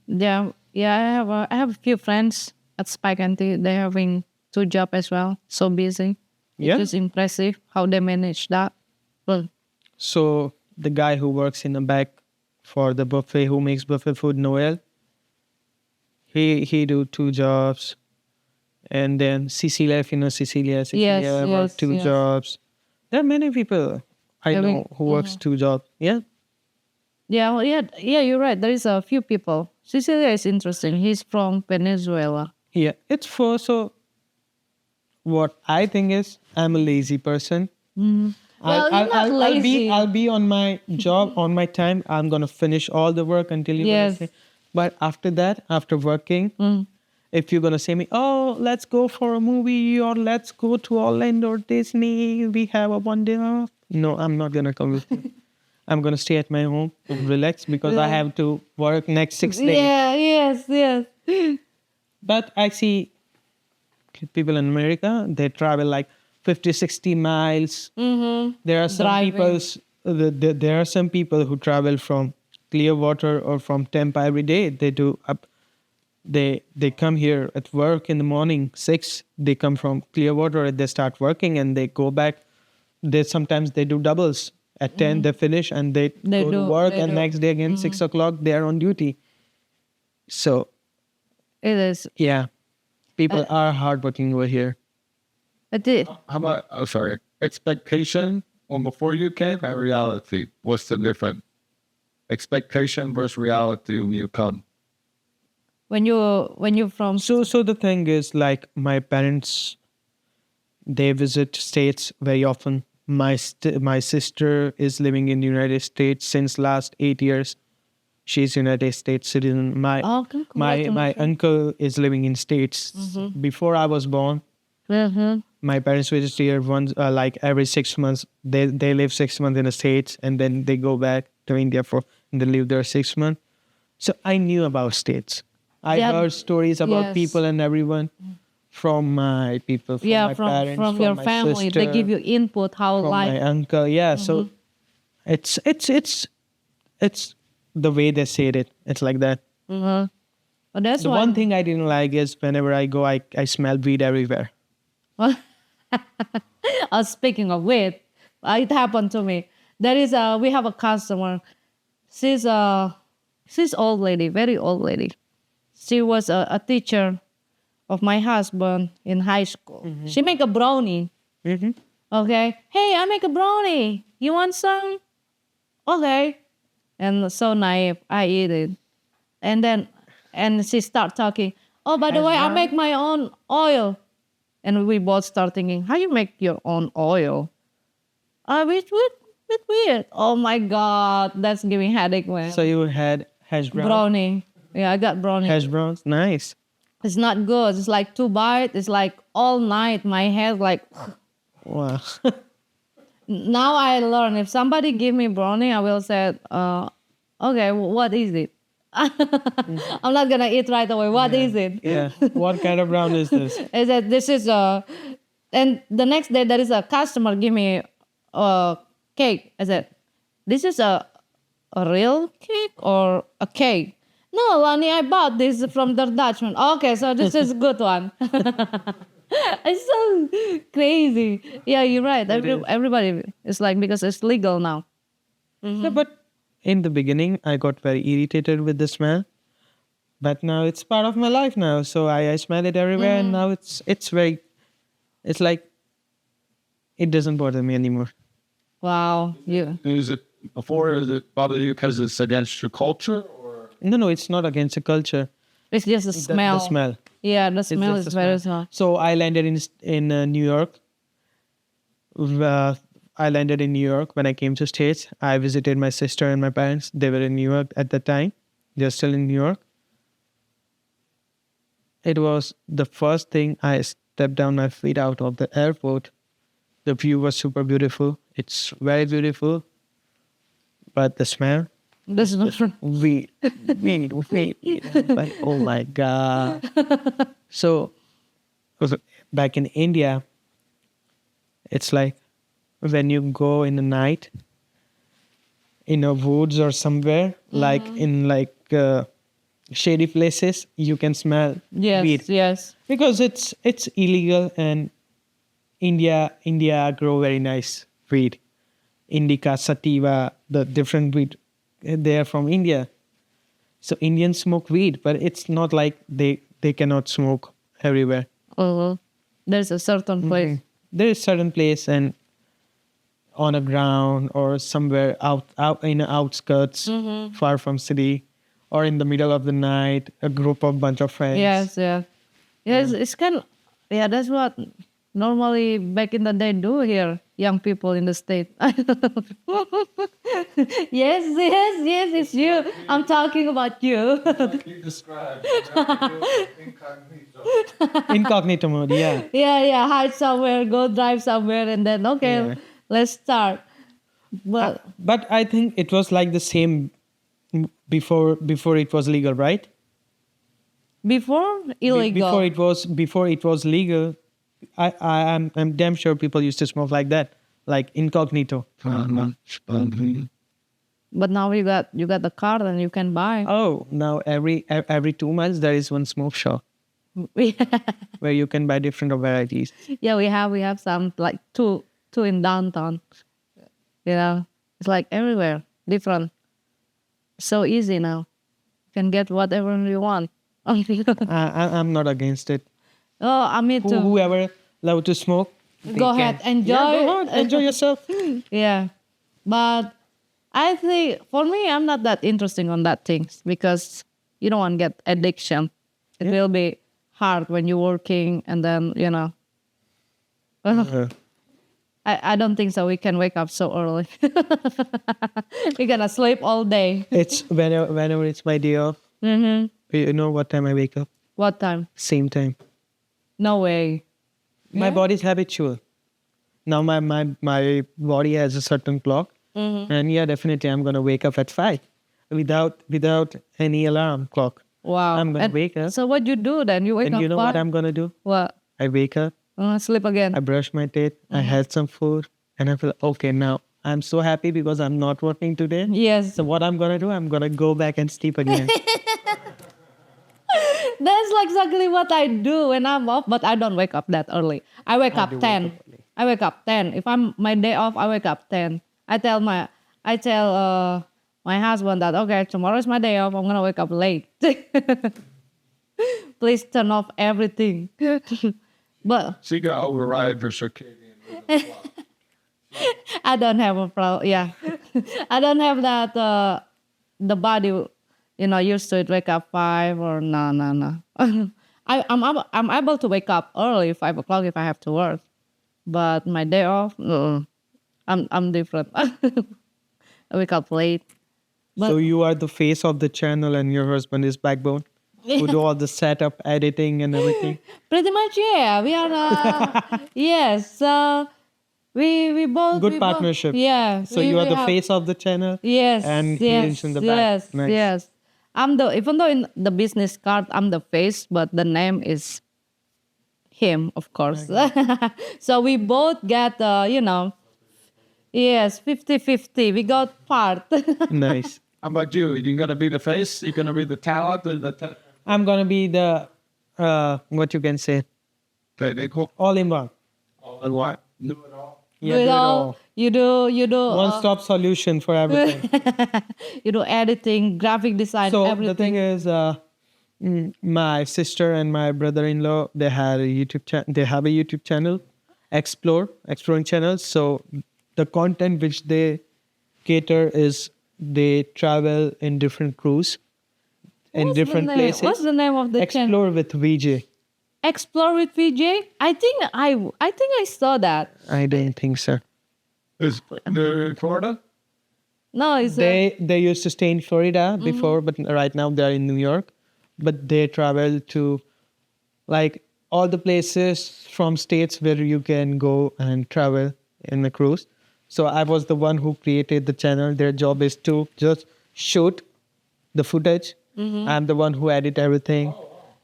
Yeah, yeah. I have a few friends at Spike and they're having 2 jobs as well. So busy. Yeah. It's just impressive how they manage that. Well, So the guy who works in the back for the buffet, who makes buffet food, Noel, he do 2 jobs, and then Cecilia, if you know Cecilia Yes, works 2 yes. jobs. There are many people I Having- know who works 2 jobs. Yeah, yeah, well, yeah. You're right. There is a few people. Cecilia is interesting. He's from Venezuela. yeah. It's for so. What I think is, I'm a lazy person. Well, you're not lazy. I'll be on my job on my time. I'm gonna finish all the work until you're Yes. gonna say. But after that, after working, if you're gonna say me, oh, let's go for a movie or let's go to Orlando or Disney, we have a one day off. No, I'm not gonna come with you. I'm gonna stay at my home and relax because I have to work next 6 days. Yeah, yes. But I see people in America, they travel like 50, 60 miles. There are some Driving. there are some people who travel from Clearwater or from Tampa every day. They come here at work in the morning, 6. They come from Clearwater and they start working and they go back. Sometimes they do doubles. At 10 they finish and they go to work, and next day again 6 o'clock they are on duty. So It is. yeah, people are hardworking over here. But it, How about, expectation on before you came and reality? What's the difference? Expectation versus reality when you come. when you from So the thing is, like, my parents, they visit states very often. My sister is living in the United States since last 8 years. She's United States citizen. My congratulations. uncle is living in States. Before I was born, my parents visit here once, like every 6 months. They live 6 months in the States and then they go back to India and they live there 6 months. So I knew about States. I Yeah, heard stories about yes. people and everyone from my people, from my parents, from your my family. They sister, give you input how from life. my uncle. Yeah, so it's the way they said it. It's like that. But that's The why. one thing I didn't like is whenever I go, I smell weed everywhere. Speaking of weed, it happened to me. We have a customer. She's old lady, very old lady. She was a teacher of my husband in high school. She make a brownie. Okay, hey, I make a brownie. You want some? Okay, and so naive, I eat it, and she start talking. Oh, by the way, I make my own oil. And we both start thinking, how you make your own oil? With weird. Oh my God, that's giving headache, man. So you had hash brown? Brownie. Yeah, I got brownie. Hash browns? Nice. It's not good. It's like 2 bites. It's like all night. My head like. Wow. Now I learn if somebody give me brownie, I will say, okay, what is it? I'm not gonna eat right away. What is it? Yeah. What kind of brown is this? Is that this is and the next day there is a customer give me a cake. I said, this is a real cake or a cake? No, Lani, I bought this from the Dutchman. Okay, so this is a good one. It's so crazy. Yeah, you're right. Everybody is like, because it's legal now. No, but in the beginning, I got very irritated with the smell, but now it's part of my life now. So I smell it everywhere, and now it's like it doesn't bother me anymore. Wow. You. Is it before? Is it bother you because it's against your culture? Or No, it's not against the culture. It's just the The smell. smell. Yeah, the It's smell just is the very smell. strong. So I landed in New York. I landed in New York when I came to States. I visited my sister and my parents. They were in New York at the time. They're still in New York. It was the first thing I stepped down my feet out of the airport. The view was super beautiful. It's very beautiful. But the smell, The smell. weed. Like, oh my God. So was back in India, it's like when you go in the night in a woods or somewhere, like in shady places, you can smell Yes, weed yes. because it's illegal, and India grow very nice weed, indica, sativa, the different weed. They are from India, so Indians smoke weed, but it's not like they cannot smoke everywhere. Oh, there's a certain place. There is certain place and on a ground or somewhere out in the outskirts, far from city, or in the middle of the night, a bunch of friends. Yes, yeah. Yes, it's kind of, yeah, that's what normally back in the day do here, young people in the state. Yes, yes, yes, it's you. I'm talking about you. you described incognito. Incognito mode, yeah. Yeah, hide somewhere, go drive somewhere, and then, okay, Yeah. let's start. Well, But I think it was like the same before it was legal, right? before illegal. Before it was legal, I'm damn sure people used to smoke like that, like incognito. But now you got the card and you can buy. Oh, now every 2 miles there is one smoke shop where you can buy different varieties. Yeah, we have some like two in downtown. You know, it's like everywhere, different. So easy now. You can get whatever you want. I'm not against it. Oh, me too. Whoever love to smoke, Go ahead, enjoy. Yeah, go ahead, enjoy yourself. Yeah, but I think for me, I'm not that interesting on that things because you don't want to get addiction. It will be hard when you're working, and then I don't think so. We can wake up so early. We're gonna sleep all day. It's whenever it's my day off. Mm-hmm. You know what time I wake up? What time? Same time. No way. My body's habitual. Now my body has a certain clock, and yeah, definitely I'm gonna wake up at 5, without any alarm clock. Wow. I'm gonna And wake up. So what you do then? You wake And up. you know what I'm gonna do? What? I wake up, Sleep again. I brush my teeth, I had some food, and I feel okay now. I'm so happy because I'm not working today. Yes. So what I'm gonna do? I'm gonna go back and sleep again. That's exactly what I do when I'm off, but I don't wake up that early. I wake up 10. I wake up 10. If I'm my day off, I wake up 10. I tell my husband that okay, tomorrow is my day off. I'm gonna wake up late. Please turn off everything. But So you got to override your circadian rhythm. I don't have a problem. Yeah, I don't have that. The body, used to it. Wake up 5 or no. I'm able to wake up early, 5 o'clock if I have to work. But my day off, I'm different. I wake up late. So you are the face of the channel, and your husband is backbone, who do all the setup, editing, and everything. Pretty much, yeah. We are. Yes. We both. Good we both- partnership. Yeah. So we- you are we the have- face of the channel. Yes. And he yes, is in the back. Yes. Nice. Yes. Even though in the business card I'm the face, but the name is him, of course. So we both get, yes, 50-50. We got part. Nice. How about you? You gonna be the face? You gonna be the talent? I'm gonna be the what you can say, Technical? all in one. All in what? Do it all. Yeah, do it all. You do One-stop solution for everything. you do editing, graphic design, So everything. the thing is, my sister and my brother-in-law, they had a they have a YouTube channel, exploring channel. So the content which they cater is they travel in different cruise in What's the different name? places. What's the name of the channel? Explore with VJ. Explore with VJ. I think I saw that. I don't think so. Is they're in Florida? No, it's They used to stay in Florida before, but right now they're in New York. But they travel to like all the places from states where you can go and travel in a cruise. So I was the one who created the channel. Their job is to just shoot the footage. I'm the one who edit everything,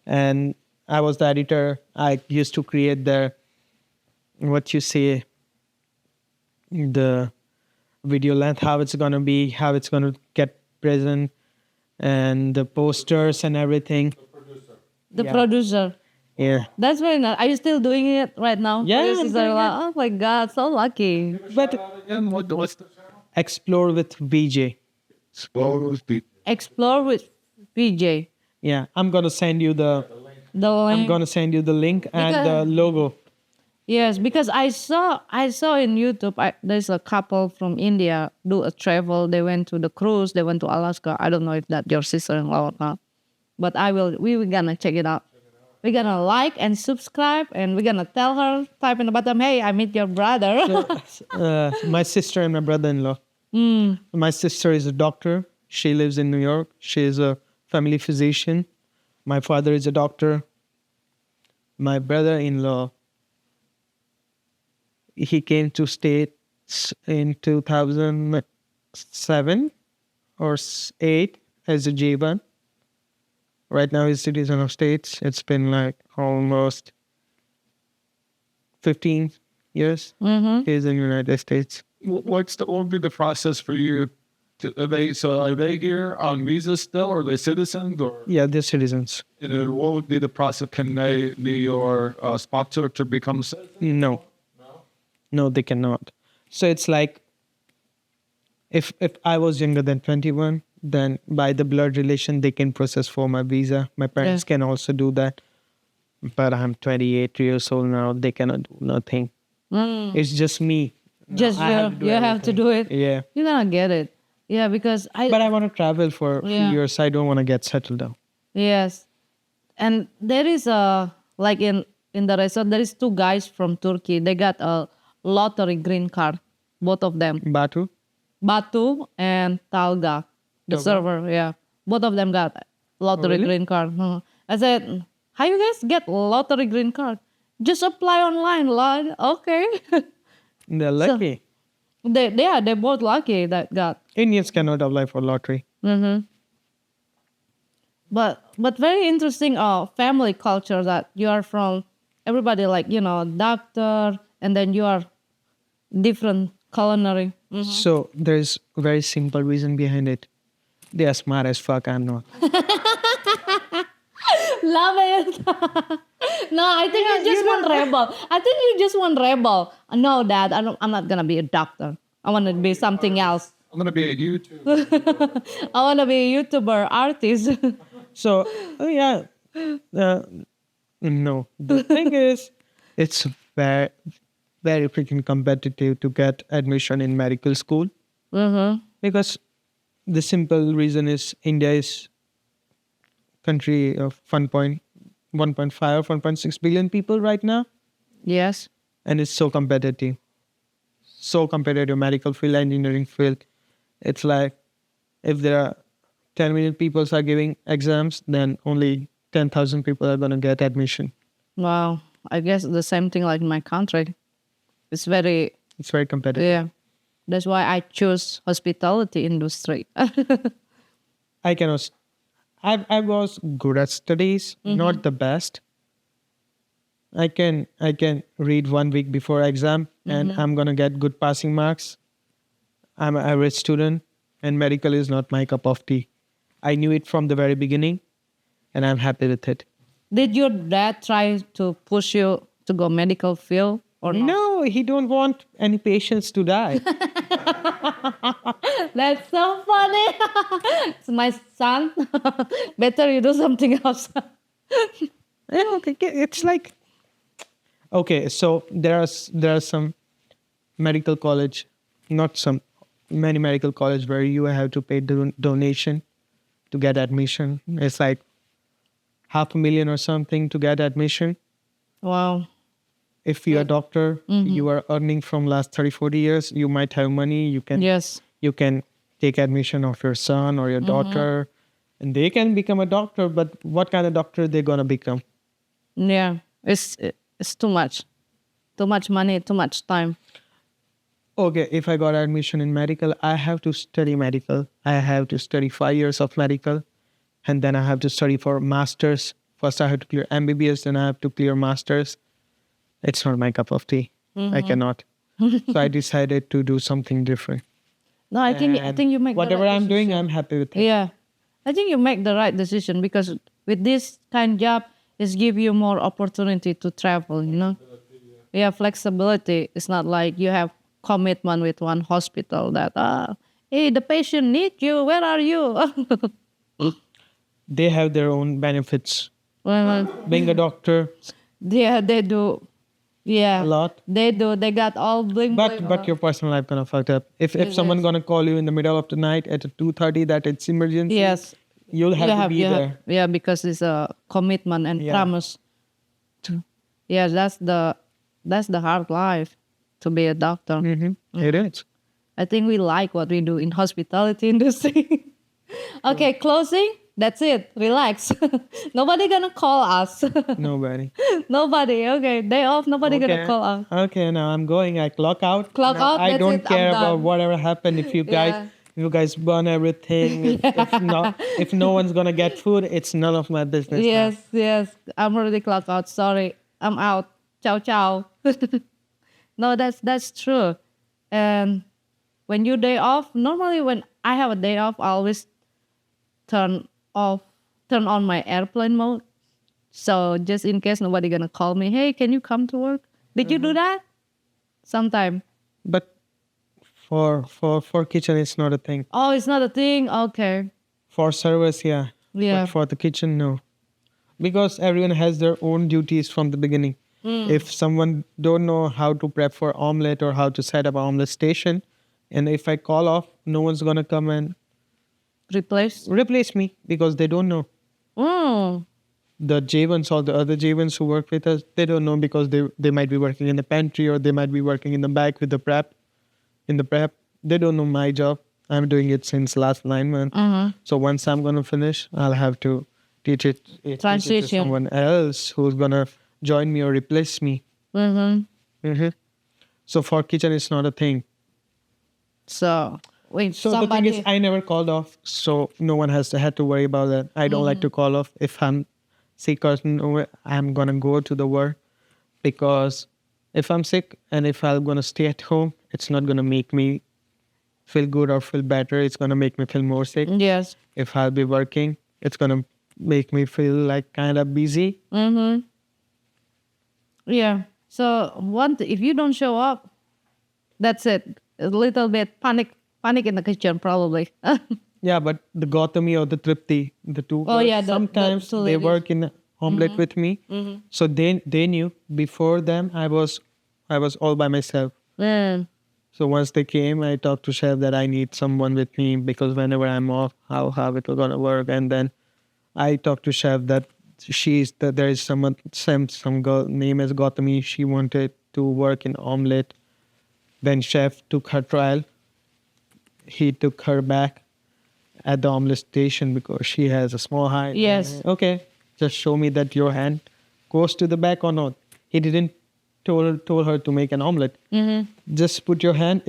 and I was the editor. I used to create the the video length, how it's gonna be, how it's gonna get present, and the posters and everything. the yeah. producer. Yeah, That's very nice. Are you still doing it right now? Yeah, Your I'm sister, doing like, oh my God, so lucky. but And what's the channel? explore with VJ. Explode the Explore with VJ. Yeah, I'm gonna send you the link and the logo. Yes, because I saw in YouTube. There's a couple from India do a travel. They went to the cruise. They went to Alaska. I don't know if that's your sister-in-law or not, but we were gonna check it out. We're gonna like and subscribe, and we're gonna tell her, type in the bottom, hey, I meet your brother. My sister and my brother-in-law. My sister is a doctor. She lives in New York. She is a family physician. My father is a doctor. My brother-in-law, he came to States in 2007 or 8 as a J1. Right now he's citizen of States. It's been like almost 15 years. He's in the United States. what would be the process for you? Are they here on visa still, or are they citizens, or Yeah, they're citizens. what would be the process? Can they be your sponsor to become citizen? No, they cannot. So it's like if I was younger than 21, then by the blood relation they can process for my visa. My parents can also do that. But I'm 28 years old now. They cannot do nothing. It's just me. Just I have to do you have to do it. Yeah. You're gonna get it. Yeah, because But I want to travel for a few Yeah. years. I don't want to get settled down. Yes, and there is a like in the resort there is two guys from Turkey. They got a lottery green card, both of them. Batu? Batu and Talga, the server. Yeah, both of them got lottery green card. I said, how you guys get lottery green card? Just apply online, lad. Okay. They're lucky. They're both lucky that got. Indians cannot apply for lottery. But very interesting family culture that you are from everybody like doctor and then you are different culinary. So there's a very simple reason behind it. They are smart as fuck. I'm not. Love it. No, I think you just want rebel. I think you just want rebel. No, Dad, I'm not gonna be a doctor. I want to be something else. I'm gonna be a YouTuber. I want to be a YouTuber artist. So, no. The thing is, it's very, very freaking competitive to get admission in medical school. Because the simple reason is India is country of 1.5 or 1.6 billion people right now. Yes. And it's so competitive. So competitive, medical field, engineering field. It's like if there are 10 million people are giving exams, then only 10,000 people are going to get admission. Wow. I guess the same thing like in my country. It's very competitive. Yeah. That's why I chose hospitality industry. I was good at studies, not the best. I can read 1 week before exam and I'm gonna get good passing marks. I'm an average student and medical is not my cup of tea. I knew it from the very beginning and I'm happy with it. Did your dad try to push you to go medical field or not? No, No, he don't want any patients to die. That's so funny. It's my son. Better you do something else. I don't think it's like, okay, so there are some medical college, not some, many medical college where you have to pay donation to get admission. It's like $500,000 or something to get admission. Wow. If you're a doctor, you are earning from last 30-40 years, you might have money. Yes. You can take admission of your son or your daughter, and they can become a doctor. But what kind of doctor they're gonna become? Yeah. It's too much. Too much money, too much time. Okay, if I got admission in medical, I have to study medical. I have to study 5 years of medical, and then I have to study for masters. First, I have to clear MBBS, then I have to clear masters. It's not my cup of tea. I cannot. So I decided to do something different. No, I think you make whatever the right I'm doing, decision. I'm happy with it. Yeah. I think you make the right decision because with this kind of job, it's give you more opportunity to travel, you know? Yeah, flexibility. It's not like you have commitment with one hospital that, hey, the patient needs you. Where are you? They have their own benefits. Well, Being a doctor, yeah, they do. Yeah. a lot. They do. They got all bling bling. But your personal life gonna fucked up. If someone is. gonna call you in the middle of the night at 2:30 that it's emergency, Yes. you'll have to be there. Yeah, because it's a commitment and Yeah. promise. Yeah, that's the hard life to be a doctor. It is. I think we like what we do in hospitality industry. Okay, closing. That's it. Relax. Nobody gonna call us. Nobody. Nobody. Okay, day off. Nobody gonna Okay. call us. Okay, now I'm going. I clock out. Clock Now, out, I that's don't it, I'm care about done. whatever happened. If you guys, Yeah. if you guys burn everything, if no one's gonna get food, it's none of my business. now. Yes. I'm already clocked out. Sorry, I'm out. Ciao, ciao. No, that's true. And when you day off, normally when I have a day off, I always turn on my airplane mode. So just in case nobody gonna call me, hey, can you come to work? Did you do that? Sometime. But for kitchen, it's not a thing. Oh, it's not a thing. Okay. For service, yeah. Yeah. But for the kitchen, no. Because everyone has their own duties from the beginning. If someone don't know how to prep for omelette or how to set up an omelette station, and if I call off, no one's gonna come and replace me because they don't know. Mm. The J1s or the other J1s who work with us, they don't know because they might be working in the pantry or they might be working in the back with the prep. In the prep, they don't know my job. I'm doing it since last 9 months. So once I'm gonna finish, I'll have to teach it to Transition. someone else who's gonna join me or replace me. So for kitchen, it's not a thing. So wait, So somebody. the thing is, I never called off, so no one had to worry about that. I don't like to call off. If I'm sick or I'm gonna go to the work because if I'm sick and if I'm gonna stay at home, it's not gonna make me feel good or feel better. It's gonna make me feel more sick. Yes. If I'll be working, it's gonna make me feel like kind of busy. Yeah. So if you don't show up, that's it. A little bit panic in the kitchen probably. Yeah, but the Gautami or the Tripti, the two, Oh, girls, yeah, the sometimes two they ladies. work in omelette with me. So they knew before them I was all by myself. Mm. So once they came, I talked to chef that I need someone with me because whenever I'm off, how it will gonna work. And then I talked to chef that there is some girl name as Gautami. She wanted to work in omelette. Then chef took her trial. He took her back at the omelette station because she has a small height. Yes. Okay, just show me that your hand goes to the back or not. He didn't told her to make an omelette. Just put your hand.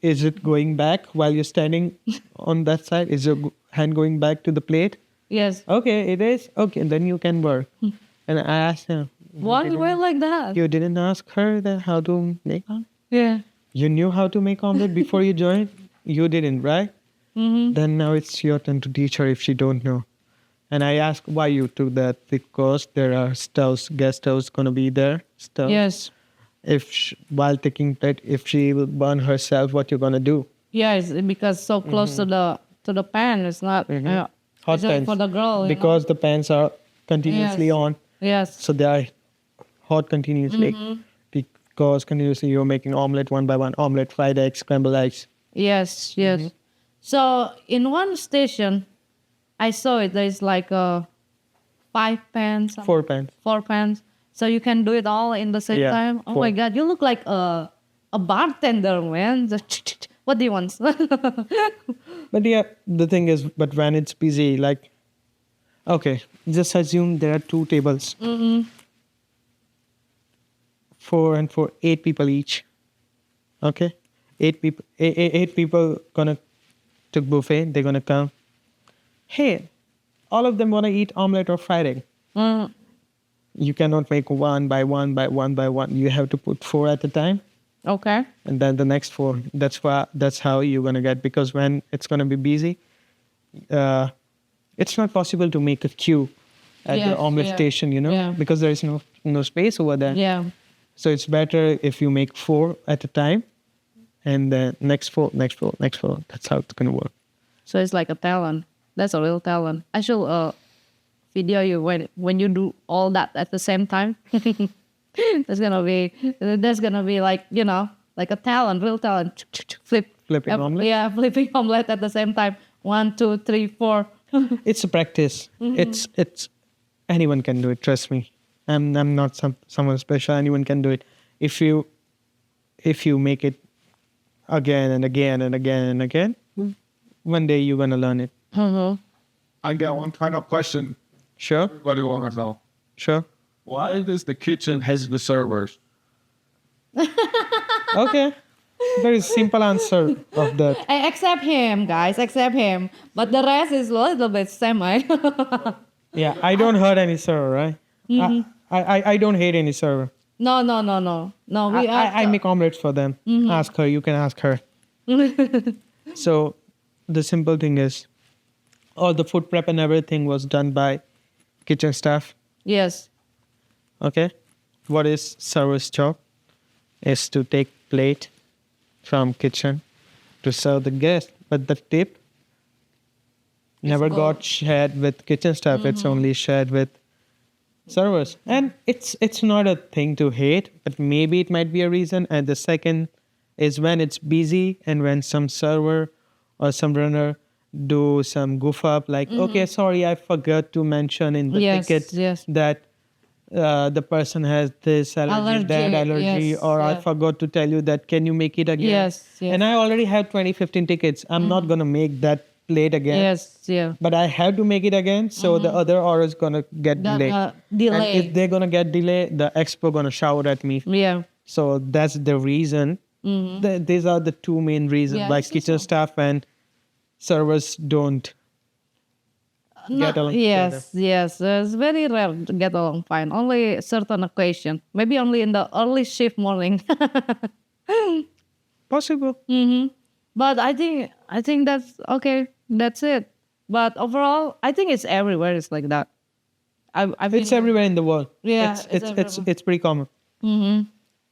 Is it going back while you're standing on that side? Is your hand going back to the plate? Yes. Okay, it is. Okay, then you can work. And I asked him, Why like that? you didn't ask her that how to make omelette? Yeah. You knew how to make omelette before you joined? You didn't, right? Then now it's your turn to teach her if she don't know. And I asked why you took that because there are stoves, gas stoves gonna be there. Stoves. Yes. while taking plate, if she will burn herself, what you're gonna do? Yes, because so close to the pan, it's not Hot it's just pans, for the girl. because the pans are continuously Yes. on, Yes. so they are hot continuously. Because continuously you're making omelette one by one, omelette, fried eggs, scrambled eggs. Yes. Yes. So in one station, I saw it. There's like 5 pans, 4 pans. 4 pans. So you can do it all in the same Yeah, time. Oh 4. my God, you look like a bartender, man. What do you want? But yeah, the thing is, but when it's busy, like, okay, just assume there are 2 tables. 4 and 4, 8 people each. Okay, 8 people gonna took buffet. They're gonna come. Hey, all of them wanna eat omelette or fried egg. Mm, You cannot make one by one by one by one. You have to put 4 at a time, okay. and then the next 4. That's how you're gonna get, because when it's gonna be busy, it's not possible to make a queue at the Yes, omelette yeah, station, yeah. because there is no space over there. Yeah. So it's better if you make 4 at a time, and then next 4, next 4, next 4. That's how it's gonna work. So it's like a talent. That's a real talent. I should video you when you do all that at the same time. That's gonna be like, like a talent, real talent. Flipping omelette? Yeah, flipping omelette at the same time. 1, 2, 3, 4. It's a practice. It's anyone can do it. Trust me. I'm not someone special. Anyone can do it. If you make it again and again and again and again, one day you're gonna learn it. I got one final question. Sure, Everybody want to know. sure. Why does the kitchen has the servers? Okay. Very simple answer of that. I accept him, guys. Accept him. But the rest is a little bit semi. Yeah, I don't hurt any server, right? I don't hate any server. No. No, we I make omelets for them. Ask her. You can ask her. So the simple thing is, all the food prep and everything was done by kitchen staff. Yes. Okay. What is server's job? Is to take plate from kitchen to serve the guest. But the tip never got shared with kitchen staff. It's only shared with servers. And it's not a thing to hate, but maybe it might be a reason. And the second is when it's busy and when some server or some runner do some goof up, like, okay, sorry, I forgot to mention in the Yes, ticket yes. that the person has this allergy, that allergy, yes, or I yeah. forgot to tell you that, can you make it again? Yes, yes. And I already have 2015 tickets. I'm not going to make that plate again. Yes, yeah. But I have to make it again, so the other order is going to get delayed. And Delay. if they're going to get delayed, the expo going to shout at me. Yeah. So that's the reason. These are the 2 main reasons Yeah, why I see kitchen so. staff and servers don't get along Yes. It's very rare to get along fine. Only certain occasion. Maybe only in the early shift morning. Possible. But I think that's okay. That's it. But overall, I think it's everywhere. It's like that. I've It's been- everywhere in the world. Yeah, it's pretty common.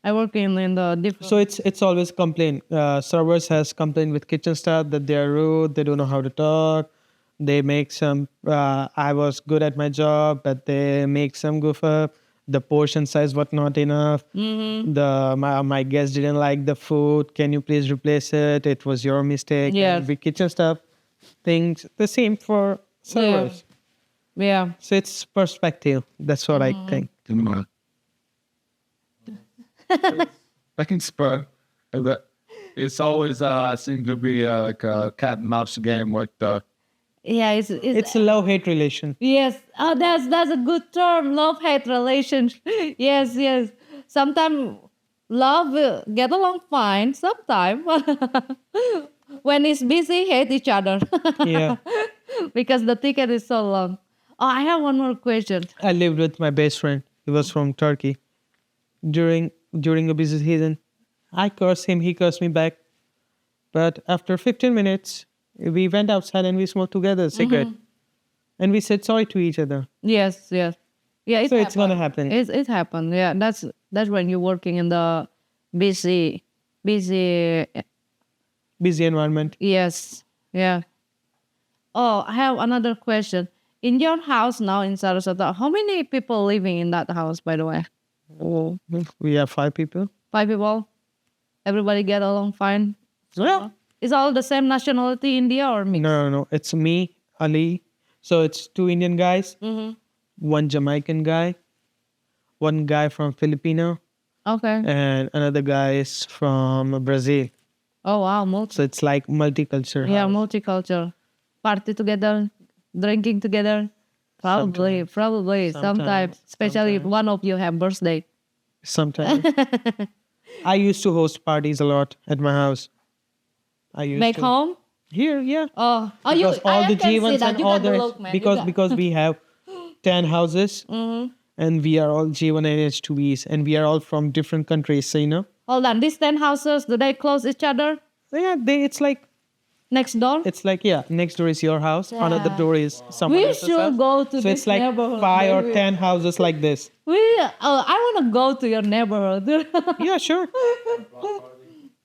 I work in the different. So it's always complaint. Servers has complained with kitchen staff that they are rude. They don't know how to talk. They make some. I was good at my job, but they make some goof up. The portion size was not enough. My guest didn't like the food. Can you please replace it? It was your mistake. Yes. And with kitchen staff, things the same for servers. Yeah. So it's perspective. That's what I think. Second spur, it's always seemed to be like a cat and mouse game with the Yeah, It's a love-hate relation. yes. Oh, that's a good term. Love-hate relation. Yes. Sometimes love will get along fine. Sometimes when it's busy, hate each other Yeah. because the ticket is so long. Oh, I have one more question. I lived with my best friend. He was from Turkey. During a busy season, I cursed him, he cursed me back. But after 15 minutes, we went outside and we smoked together a cigarette. And we said sorry to each other. Yes. Yeah. So it's gonna happen. It happened. Yeah, That's when you're working in the busy, busy. Busy environment. Yes, yeah. Oh, I have another question. In your house now in Sarasota, how many people living in that house? By the way, Oh, we have 5 people. 5 people. Everybody get along fine. Yeah. Is all the same nationality, India or mix? No. It's me, Ali. So it's 2 Indian guys, Mm-hmm. 1 Jamaican guy, 1 guy from Filipino, Okay. and another guy is from Brazil. Oh wow, So it's like multicultural. yeah, house. multicultural. Party together, drinking together. Probably. Sometimes. Especially if one of you have birthday. Sometimes. I used to host parties a lot at my house. I used Back to. home? Here, yeah. Oh, Because all the can see G1s that. and You all got the the look, man. You got- because we have 10 houses and we are all G1 and H2Bs and we are all from different countries, so Hold on, these 10 houses, do they close each other So yeah, it's like next door? next door is your house, another Yeah. door is someone We else's should house. go to So this it's like neighborhood, 5 or baby. 10 houses like this. I want to go to your neighborhood. Yeah, sure.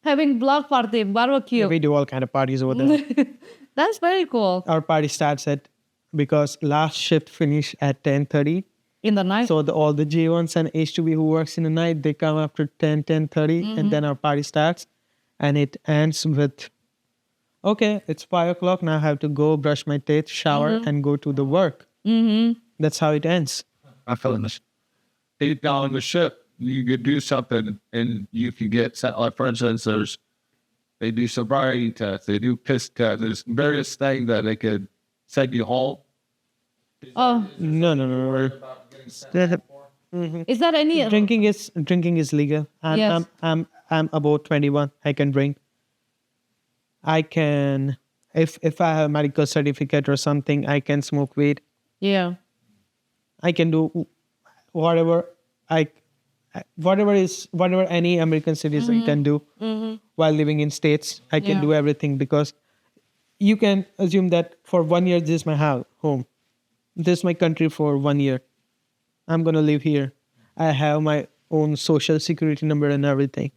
Having block party, barbecue. We do all kind of parties over there. That's very cool. Our party starts at because last shift finish at 10:30. In the night. So all the J1s and H2B who works in the night, they come after 10:30, and then our party starts, and it ends with, okay, it's 5 o'clock now. I have to go brush my teeth, shower, and go to the work. That's how it ends. I feel this. Deep down on the ship, you could do something and you could get set. Like for instance, they do sobriety tests, they do piss tests. There's various things that they could send you home. Oh, No. is there any? Drinking is legal. Yes. I'm about 21. I can drink. I can if I have a medical certificate or something, I can smoke weed. Yeah. I can do whatever whatever any American citizen can do while living in States. I can Yeah. do everything because you can assume that for 1 year this is my home. This is my country for 1 year. I'm gonna live here. I have my own social security number and everything.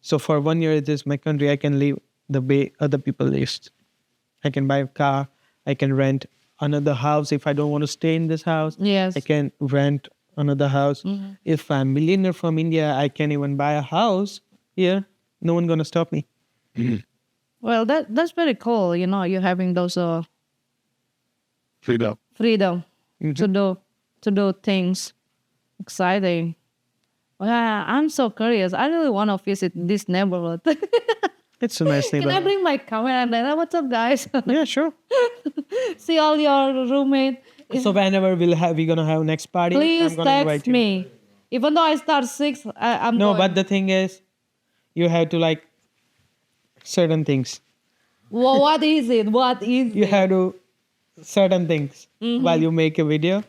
So for 1 year this is my country. I can live the way other people live. I can buy a car. I can rent another house if I don't want to stay in this house. Yes. I can rent another house. If I'm millionaire from India, I can even buy a house here. No one gonna stop me. Well, that's very cool. You know, you're having those Freedom. freedom to do things. Exciting. Well, I'm so curious. I really want to visit this neighborhood. It's a nice Can I neighborhood. bring my camera and then what's up, guys? Yeah, sure. See all your roommate. So whenever we're gonna have next party, Please I'm gonna invite text you. me. Even though I start 6, I'm No, going. but the thing is, you have to like certain things. Well, what is it? What is You it? have to certain things while you make a video.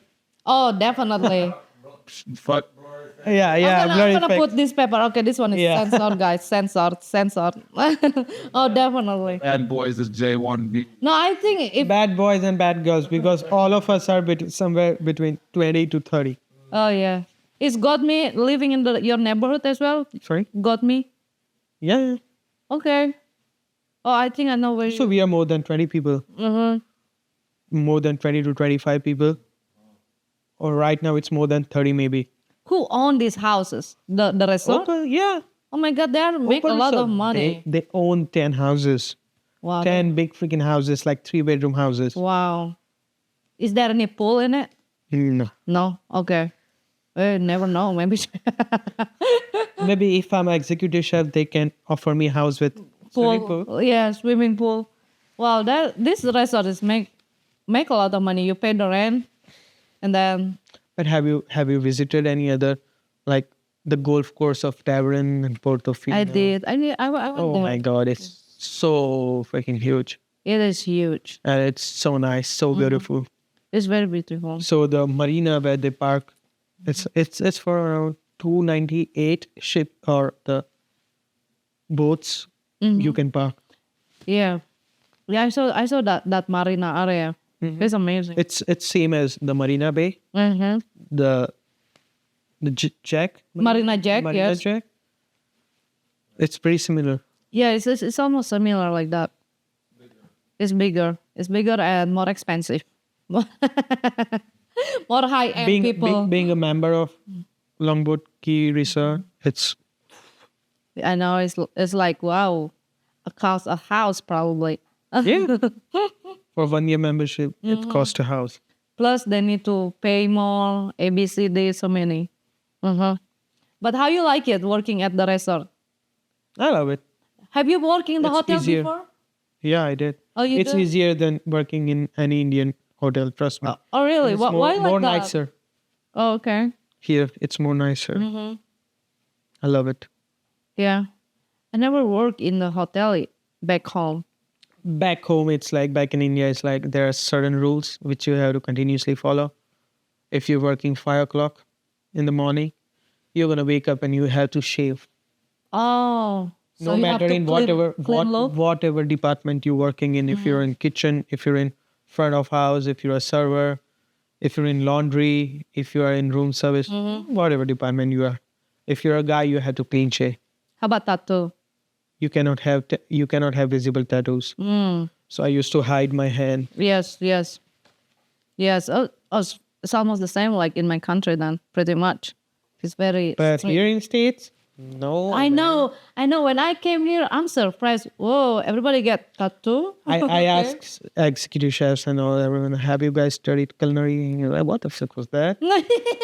Oh, definitely. But Yeah, I'm blurry gonna effect. put this paper. Okay, this one is Yeah. censored, guys. Censored. Oh, definitely. bad boys is J1. No, I think if. Bad boys and bad girls because all of us are somewhere between 20 to 30. Oh yeah. Is got me living in your neighborhood as well? Sorry? Got me. Yeah. Okay. Oh, I think I know where. So we are more than 20 people. More than 20 to 25 people. Or right now it's more than 30 maybe. Who own these houses? The resort? Okay, yeah. Oh my God, they make a Opal lot Resort. of money. They own 10 houses. Wow. 10 big freaking houses, like 3-bedroom houses. Wow. Is there any pool in it? No. No. Okay. Never know. Maybe Maybe if I'm an executive chef, they can offer me a house with swimming pool. Yeah, swimming pool. Wow, this resort is make a lot of money. You pay the rent, and then But have you visited any other, like the golf course of Tavern and Portofino? I did. I went Oh there. my God, it's so freaking huge. It is huge. And it's so nice, so beautiful. It's very beautiful. So the marina where they park, it's for around 298 ship or the boats you can park. Yeah, yeah. I saw that marina area. It's amazing. It's same as the Marina Bay. Mm-hmm. The The Jack? Marina Jack, Marina yes. Jack? It's pretty similar. Yeah, it's almost similar like that. It's bigger. It's bigger and more expensive. More high end people. Being a member of Longboat Key Resort, it's I know it's like wow, it costs a house probably. yeah. For 1 year membership, it costs a house. Plus they need to pay more. ABCD, so many. But how you like it working at the resort? I love it. Have you worked in the It's hotel easier. before? Yeah, I did. Oh, you It's did? easier than working in any Indian hotel. Trust me. Oh, really? It's Why like more that? nicer Oh, okay. here. It's more nicer. I love it. Yeah. I never worked in the hotel back home. Back home, it's like back in India. It's like there are certain rules which you have to continuously follow. If you're working 5 o'clock in the morning, you're gonna wake up and you have to shave. Oh. So No you have matter to in clean look? whatever department you're working in, if you're in kitchen, if you're in front of house, if you're a server, if you're in laundry, if you are in room service, whatever department you are, if you're a guy, you have to clean shave. How about tattoo? You cannot have visible tattoos. So I used to hide my hand. Yes. Yes. Oh, it's almost the same like in my country then, pretty much. It's very But strict. here in States, no. I know. When I came here, I'm surprised. Whoa, everybody get tattoo? I Okay. asked executive chefs and all everyone, have you guys studied culinary? And you're like, what the fuck was that?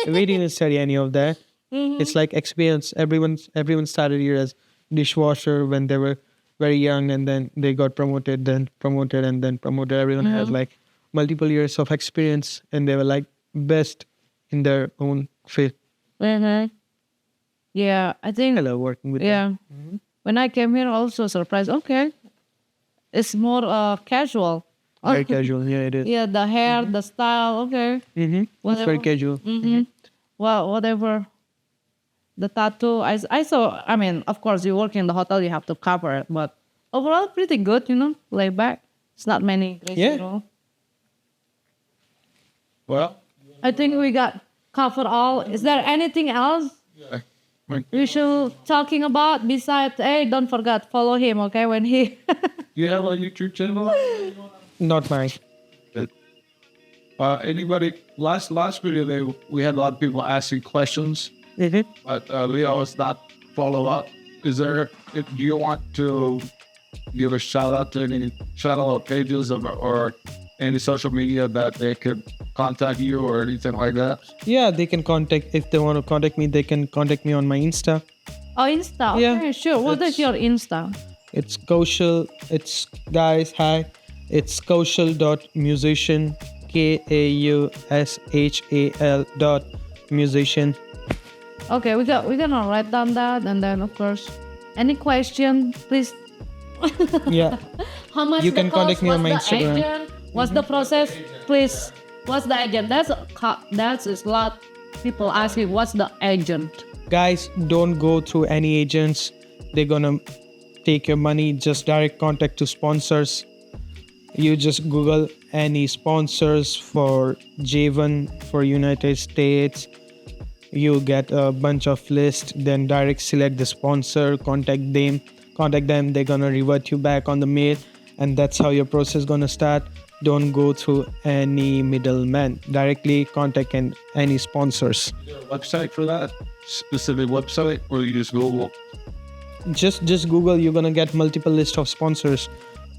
We didn't study any of that. It's like experience. Everyone started here as dishwasher when they were very young, and then they got promoted, then promoted, and then promoted. Everyone has like multiple years of experience, and they were like best in their own field. Yeah, I think I love working with them. yeah. When I came here, also surprised. Okay, it's more casual. Very casual. Yeah, it is. Yeah, the hair, the style. Okay. It's very Whatever. casual. Well, whatever. The tattoo. I saw. I mean, of course, you work in the hotel, you have to cover it, but overall, pretty good. Laid back. It's not many. Crazy Yeah. rule. Well, I think we got covered all. Is there anything else yeah. we should talking about besides? Hey, don't forget follow him. Okay, when he. You have a YouTube channel? Not mine. Anybody? Last video, we had a lot of people asking questions, but we always not follow up. Is there? Do you want to give a shout out to any channel pages or any social media that they could contact you or anything like that? Yeah, they can contact, if they want to contact me, they can contact me on my Insta. Oh, Insta. Yeah, Okay, sure. What is your Insta? It's Kaushal. It's guys, hi. It's Kaushal.musician. KAUSHAL.musician. Okay, we're gonna write down that, and then of course, any question, please. Yeah. How much You the can cost? contact me on my What's the Instagram. agent? What's the process? Please. What's the agent? That's a lot. People asking what's the agent. Guys, don't go through any agents. They're gonna take your money. Just direct contact to sponsors. You just Google any sponsors for J1 for United States. You get a bunch of lists, then direct select the sponsor, contact them. They're gonna revert you back on the mail, and that's how your process gonna start. Don't go through any middleman. Directly contact any sponsors. Is there a website for that? Specific website, or you just Google? Just Google. You're gonna get multiple list of sponsors.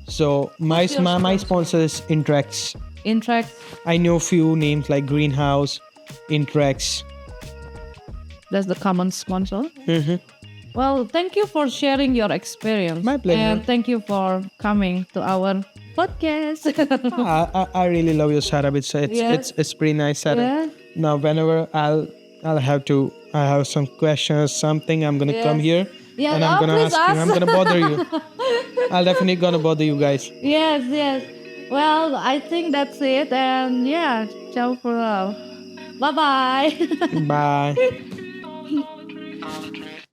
So my sponsor is Interact. Interact. I know few names like Greenhouse, Interact. That's the common sponsor. Well, thank you for sharing your experience. My pleasure. And thank you for coming to our podcast. I really love your setup. It's Yeah. it's pretty nice setup. Yeah. Now whenever I have some questions, something, I'm gonna come here Yeah, and I'm gonna please ask you. I'm ask. gonna bother you. I'll definitely gonna bother you guys. Yes. Well, I think that's it. And yeah, ciao for now. Bye-bye. Bye.